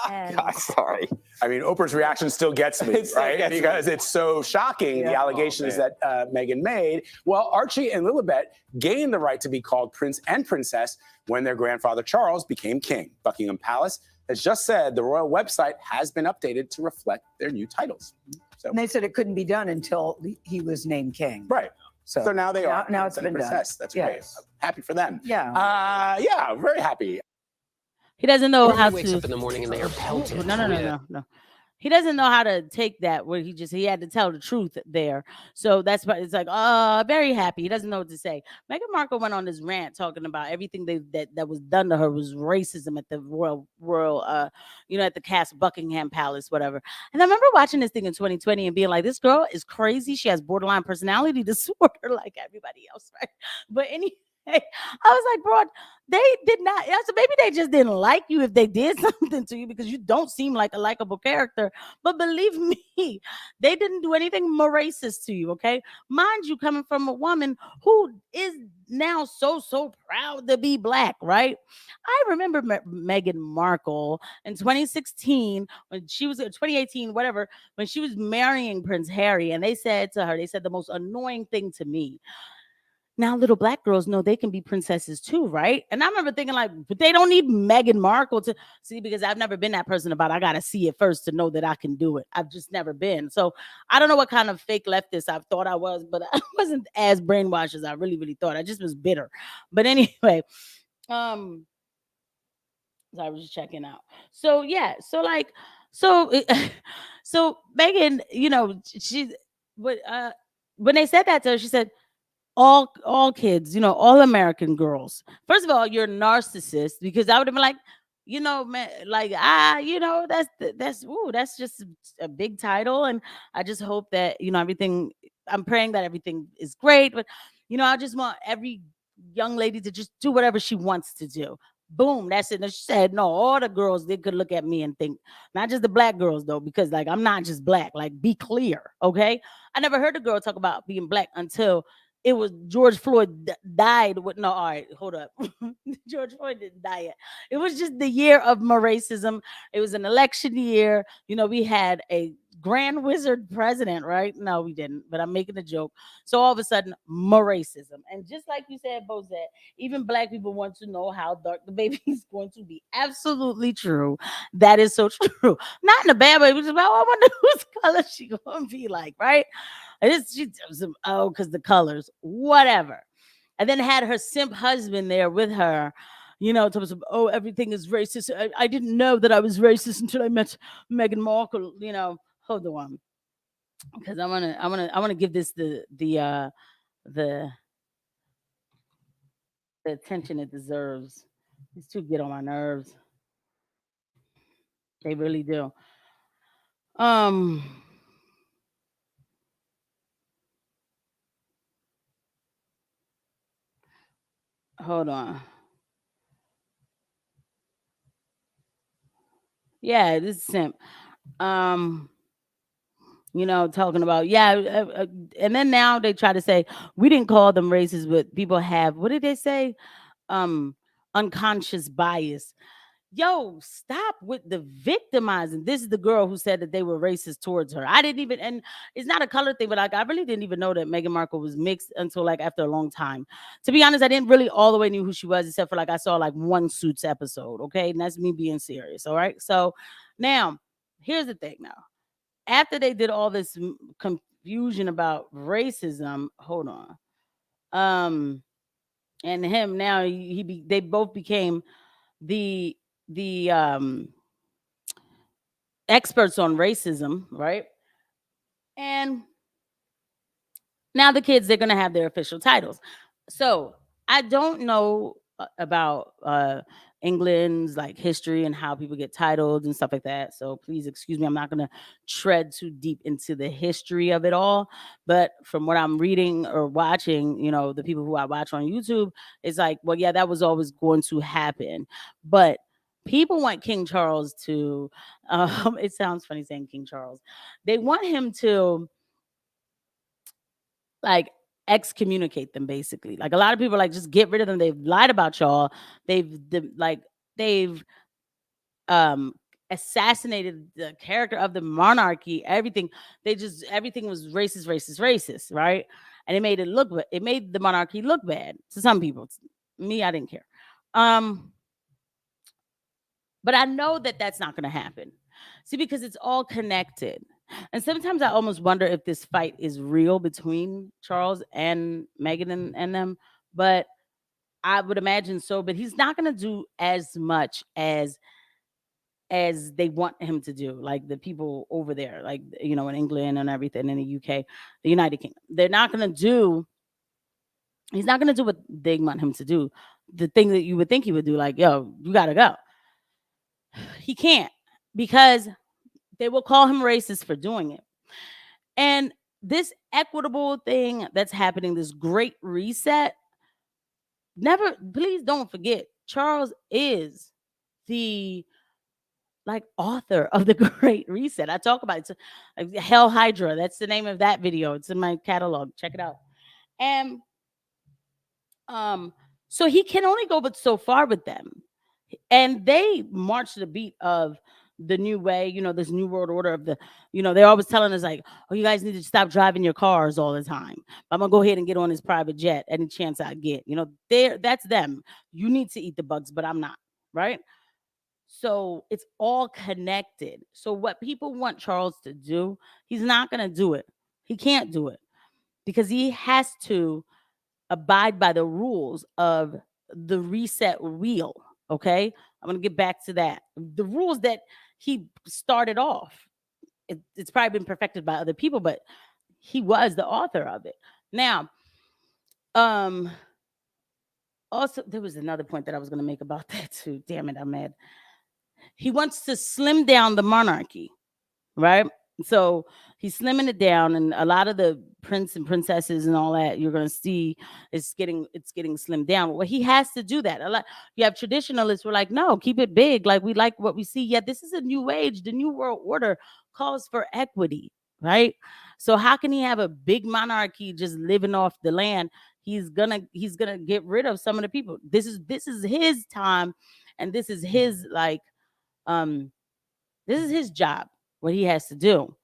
And God, sorry. I mean, Oprah's reaction still gets me, right? Because it's so shocking, the allegations that Meghan made. Well, Archie and Lilibet gained the right to be called prince and princess when their grandfather Charles became king. Buckingham Palace has just said the royal website has been updated to reflect their new titles. So, And they said it couldn't be done until he was named king. right. So now they are. Now it's been done. Princess. That's great. Yes. I'm happy for them. Yeah. Yeah, very happy. He doesn't know how wakes to. up in the morning and they are pelted. No. He doesn't know how to take that where he had to tell the truth there. So that's why it's like, very happy. He doesn't know what to say. Meghan Markle went on this rant talking about everything that was done to her was racism at the royal at the Castle Buckingham Palace, whatever. And I remember watching this thing in 2020 and being like, this girl is crazy. She has borderline personality disorder like everybody else, right? But anyway, I was like, bro, they did not. So maybe they just didn't like you if they did something to you because you don't seem like a likable character. But believe me, they didn't do anything more racist to you, okay? Mind you, coming from a woman who is now so proud to be black, right? I remember Meghan Markle in 2016 when she was 2018, whatever, when she was marrying Prince Harry, and they said the most annoying thing to me. Now little black girls know they can be princesses too, right? And I remember thinking like, but they don't need Meghan Markle to see, because I've never been that person about I gotta see it first to know that I can do it. I've just never been. So I don't know what kind of fake leftist I thought I was, but I wasn't as brainwashed as I really thought. I just was bitter. But anyway, so I was just checking out. So yeah, so Meghan, she when they said that to her, she said, all kids, all American girls. First of all, you're a narcissist, because I would have been like, man, like, that's just a big title. And I just hope that, everything, I'm praying that everything is great. But, I just want every young lady to just do whatever she wants to do. Boom, that's it. And she said, no, all the girls, they could look at me and think, not just the black girls though, because like, I'm not just black, like be clear. Okay. I never heard a girl talk about being black until it was George Floyd died with no. All right, hold up. George Floyd didn't die yet. It was just the year of more racism. It was an election year. We had a grand wizard president, right? No, we didn't, but I'm making a joke. So all of a sudden, more racism. And just like you said, Bozette, even black people want to know how dark the baby is going to be. Absolutely true. That is so true. Not in a bad way, which is about, I wonder whose color she going to be like, right? Because the colors, whatever. And then had her simp husband there with her, everything is racist. I didn't know that I was racist until I met Meghan Markle. Hold on, because I want to give this the attention it deserves. These two get on my nerves. They really do. Hold on. Yeah, this is simp. Talking about, and then now they try to say we didn't call them racist, but people have, what did they say? Unconscious bias. yo, stop with the victimizing. This is the girl who said that they were racist towards her. I didn't even, and it's not a color thing, but like I really didn't even know that Meghan Markle was mixed until like after a long time. To be honest, I didn't really all the way knew who she was, except for like I saw like one Suits episode. Okay, and that's me being serious. All right, so now here's the thing. Now, after they did all this confusion about racism, hold on, and him now they both became the experts on racism, right? And now the kids, they're going to have their official titles. So I don't know about England's like history and how people get titled and stuff like that. So please excuse me. I'm not going to tread too deep into the history of it all. But from what I'm reading or watching, you know, the people who I watch on YouTube, it's like, well, yeah, that was always going to happen. But people want King Charles to, it sounds funny saying King Charles. They want him to like excommunicate them, basically. Like a lot of people are like, just get rid of them. They've lied about y'all. They've assassinated the character of the monarchy. Everything. Everything was racist, right? And it made the monarchy look bad to some people. Me, I didn't care. But I know that that's not going to happen. See, because it's all connected. And sometimes I almost wonder if this fight is real between Charles and Meghan and them. But I would imagine so. But he's not going to do as much as they want him to do. Like the people over there, like, you know, in England and everything, in the UK, the United Kingdom. He's not going to do what they want him to do. The thing that you would think he would do, like, yo, you got to go. He can't, because they will call him racist for doing it. And this equitable thing that's happening, this great reset, please don't forget, Charles is the like author of the Great Reset. I talk about it. It's Hell Hydra. That's the name of that video. It's in my catalog. Check it out. And so he can only go but so far with them. And they march to the beat of the new way, you know, this new world order of the, you know, they're always telling us like, oh, you guys need to stop driving your cars all the time. I'm gonna go ahead and get on this private jet any chance I get. You know, that's them. You need to eat the bugs, but I'm not, right? So it's all connected. So what people want Charles to do, he's not gonna do it. He can't do it because he has to abide by the rules of the reset wheel. Okay, I'm gonna get back to that. The rules that he started off, it's probably been perfected by other people, but he was the author of it. Now, also there was another point that I was gonna make about that too. Damn it, I'm mad. He wants to slim down the monarchy, right? So he's slimming it down, and a lot of the prince and princesses and all that you're going to see it's getting slimmed down. Well, he has to do that. A lot. You have traditionalists who are like, no, keep it big. Like we like what we see. Yet this is a new age. The new world order calls for equity, right? So how can he have a big monarchy just living off the land? He's gonna get rid of some of the people. This is his time, and this is his this is his job. What he has to do.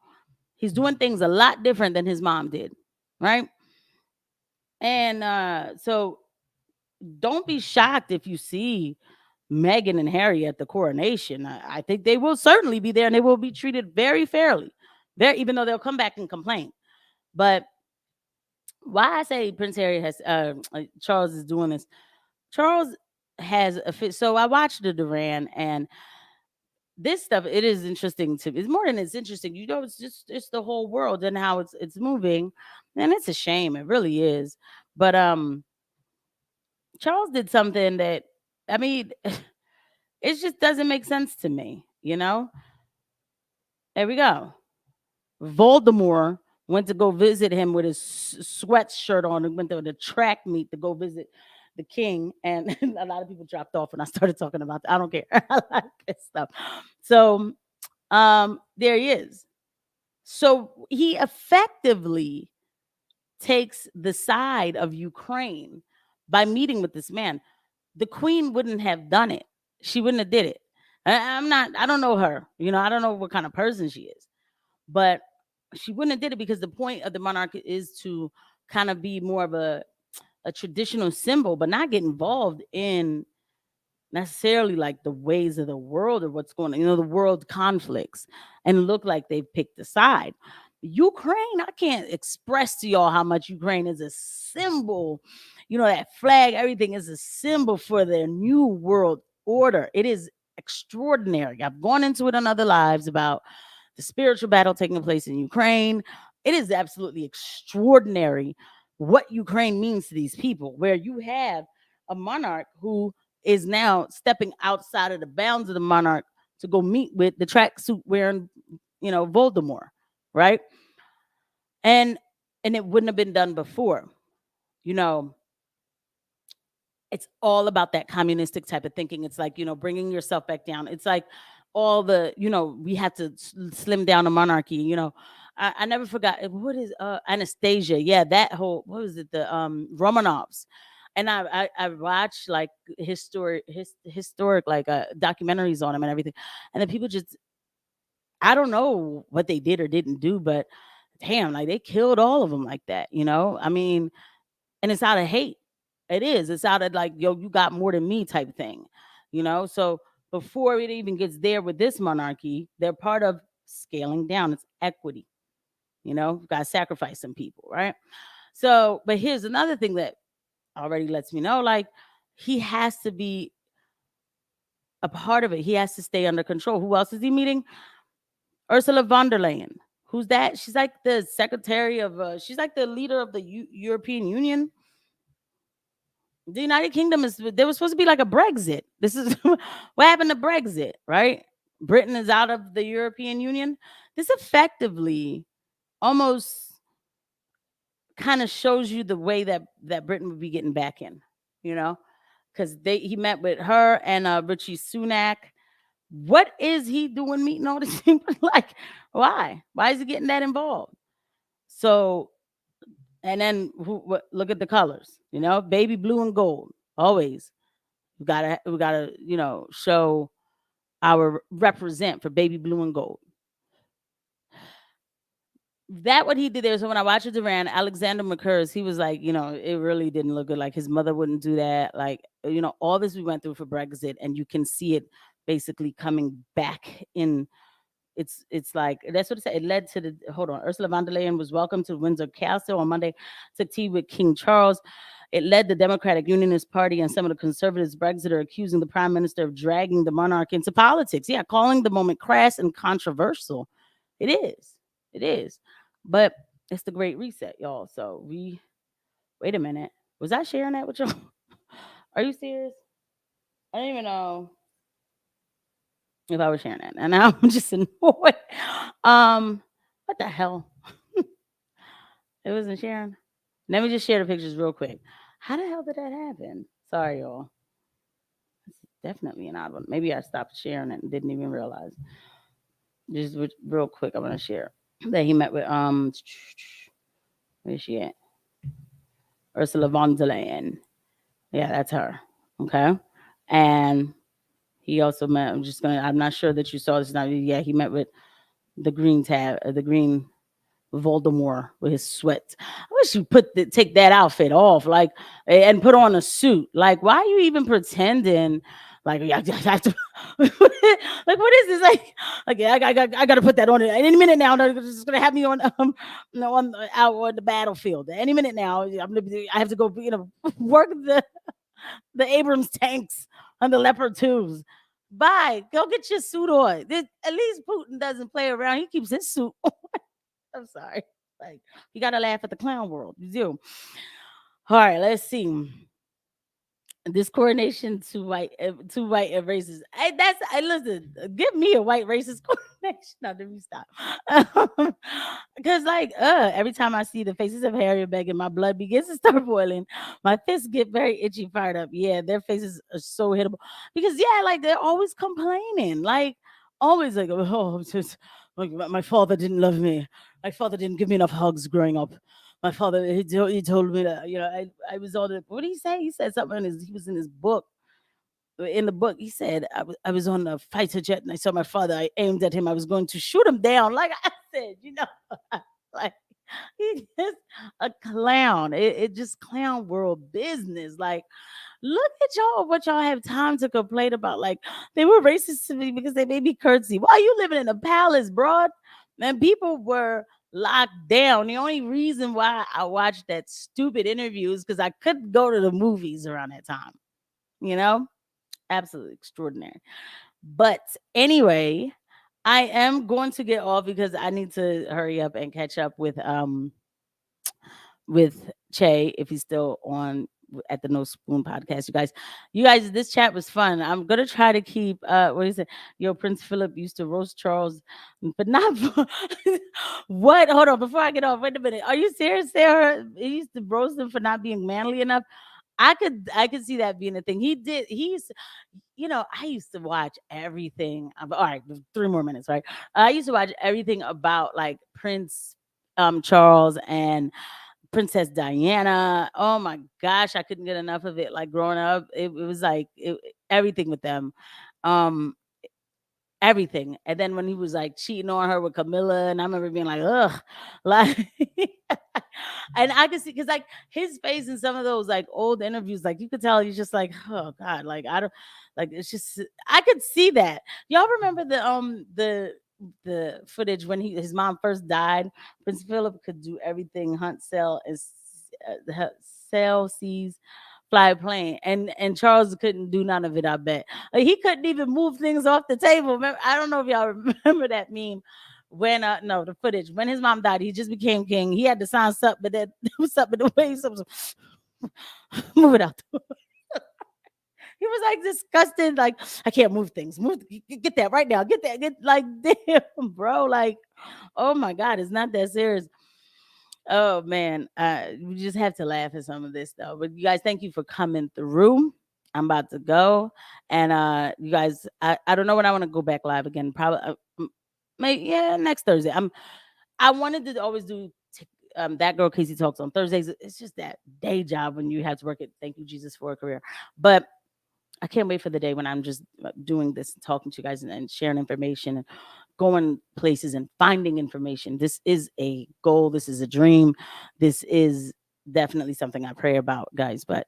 He's doing things a lot different than his mom did, right? And so don't be shocked if you see Meghan and Harry at the coronation. I think they will certainly be there, and they will be treated very fairly. Even though they'll come back and complain. But why I say Prince Harry has Charles is doing this. Charles has so I watched the Duran, and this stuff, it is interesting to me. It's more than it's interesting. You know, it's the whole world and how it's moving. And it's a shame. It really is. But Charles did something that, I mean, it just doesn't make sense to me, you know? There we go. Voldemort went to go visit him with his sweatshirt on and went to the track meet to go visit the king, and a lot of people dropped off when I started talking about that. I don't care. I like this stuff. So there he is. So he effectively takes the side of Ukraine by meeting with this man. The queen wouldn't have done it. She wouldn't have did it. I don't know her. I don't know what kind of person she is, but she wouldn't have did it because the point of the monarch is to kind of be more of a traditional symbol, but not get involved in necessarily like the ways of the world or what's going on, the world conflicts, and look like they've picked a side. Ukraine, I can't express to y'all how much Ukraine is a symbol. That flag, everything is a symbol for their new world order. It is extraordinary. I've gone into it on other lives about the spiritual battle taking place in Ukraine. It is absolutely extraordinary what Ukraine means to these people, where you have a monarch who is now stepping outside of the bounds of the monarch to go meet with the tracksuit wearing, Voldemort, right? And it wouldn't have been done before. It's all about that communistic type of thinking. It's like, bringing yourself back down. It's like all the, we have to slim down the monarchy. I never forgot, what is Anastasia? Yeah, that whole, what was it? The Romanovs. And I watched like historic like documentaries on them and everything. And then people just, I don't know what they did or didn't do, but damn, like they killed all of them like that, I mean, and it's out of hate. It is. It's out of like, yo, you got more than me type thing, So before it even gets there with this monarchy, they're part of scaling down. It's equity, got to sacrifice some people, right? So, but here's another thing that already lets me know, like, he has to be a part of it. He has to stay under control. Who else is he meeting? Ursula von der Leyen. Who's that? She's like the secretary of, she's like the leader of the European Union. The United Kingdom there was supposed to be like a Brexit. This is what happened to Brexit, right? Britain is out of the European Union. This effectively almost kind of shows you the way that Britain would be getting back in, because he met with her and Richie Sunak. What is he doing meeting all these people? Like, why is he getting that involved? So, and then look at the colors, baby blue and gold. Always we gotta show our represent for baby blue and gold. That what he did there. So when I watched Duran, Alexander McCurrs, he was like, it really didn't look good. Like his mother wouldn't do that. Like, all this we went through for Brexit, and you can see it basically coming back in. It's like, that's what it said. It led to Ursula von der Leyen was welcomed to Windsor Castle on Monday, took tea with King Charles. It led the Democratic Unionist Party and some of the conservatives Brexit are accusing the prime minister of dragging the monarch into politics. Yeah, calling the moment crass and controversial. It is. But it's the Great Reset, y'all. So wait a minute. Was I sharing that with y'all? Are you serious? I don't even know if I was sharing that. And now I'm just annoyed. What the hell? It wasn't sharing. Let me just share the pictures real quick. How the hell did that happen? Sorry, y'all. It's definitely an odd one. Maybe I stopped sharing it and didn't even realize. Just real quick, I'm gonna share that he met with where's she at? Ursula von der Leyen. Yeah, that's her. Okay. And he also met, I'm not sure that you saw this now. Yeah, he met with the green Voldemort with his sweat. I wish you take that outfit off, like, and put on a suit. Like, why are you even pretending? Like, I have to, like, what is this? Like, I got to put that on it any minute now. They're just gonna have me on out on the battlefield. Any minute now, I have to go, work the Abrams tanks on the Leopard 2s. Bye. Go get your suit on. At least Putin doesn't play around. He keeps his suit on. I'm sorry. Like, you gotta laugh at the clown world. You do. All right, let's see. This coronation, two white and racist. Listen, give me a white racist coronation. No, let me stop. Because every time I see the faces of Harry and Meghan, my blood begins to start boiling. My fists get very itchy, fired up. Yeah, their faces are so hittable. Because they're always complaining. Like, always like, oh, just like my father didn't love me. My father didn't give me enough hugs growing up. My father, he told me that, I was all the, what did he say? He said something he was in his book. in the book, he said, I was on a fighter jet and I saw my father. I aimed at him. I was going to shoot him down. Like I said, like he's just a clown. It just clown world business. Like, look at y'all, what y'all have time to complain about. Like, they were racist to me because they made me curtsy. Why are you living in a palace, broad? And people were locked down. The only reason why I watched that stupid interview is because I couldn't go to the movies around that time. Absolutely extraordinary. But anyway, I am going to get off because I need to hurry up and catch up with Che if he's still on at the No Spoon podcast. You guys, this chat was fun. I'm gonna try to keep what is it? Yo, Prince Philip used to roast Charles, but not what? Hold on, before I get off, wait a minute. Are you serious, Sarah? He used to roast him for not being manly enough. I could see that being a thing. I used to watch everything. All right, 3 more minutes, right? I used to watch everything about like Prince Charles and Princess Diana. Oh my gosh, I couldn't get enough of it. Like growing up, it was like everything with them. Everything. And then when he was like cheating on her with Camilla, and I remember being like, ugh, like and I could see because like his face in some of those like old interviews, like you could tell he's just like, oh God, like I don't like it's just I could see that. Y'all remember the footage when his mom first died? Prince Philip could do everything, hunt, sell, seize, fly a plane, and Charles couldn't do none of it. I bet he couldn't even move things off the table. Remember, I don't know if y'all remember that meme when the footage when his mom died. He just became king. He had to sign something, but then there was something in the way. Move it out. He was like disgusted, like I can't move things. Get that right now. Get like damn, bro. Like, oh my God, it's not that serious. Oh man, we just have to laugh at some of this though. But you guys, thank you for coming through. I'm about to go, and you guys, I don't know when I want to go back live again. Probably, maybe next Thursday. I wanted to always do That Girl Casey Talks on Thursdays. It's just that day job when you have to work it. Thank you Jesus for a career, but I can't wait for the day when I'm just doing this, talking to you guys and sharing information and going places and finding information. This is a goal. This is a dream. This is definitely something I pray about, guys. But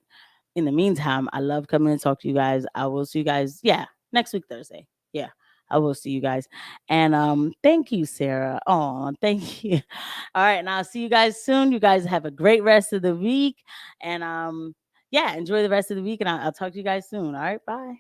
in the meantime, I love coming and talk to you guys. I will see you guys. Yeah. Next week, Thursday. Yeah. I will see you guys. And thank you, Sarah. Oh, thank you. All right. And I'll see you guys soon. You guys have a great rest of the week. And enjoy the rest of the week, and I'll talk to you guys soon. All right, bye.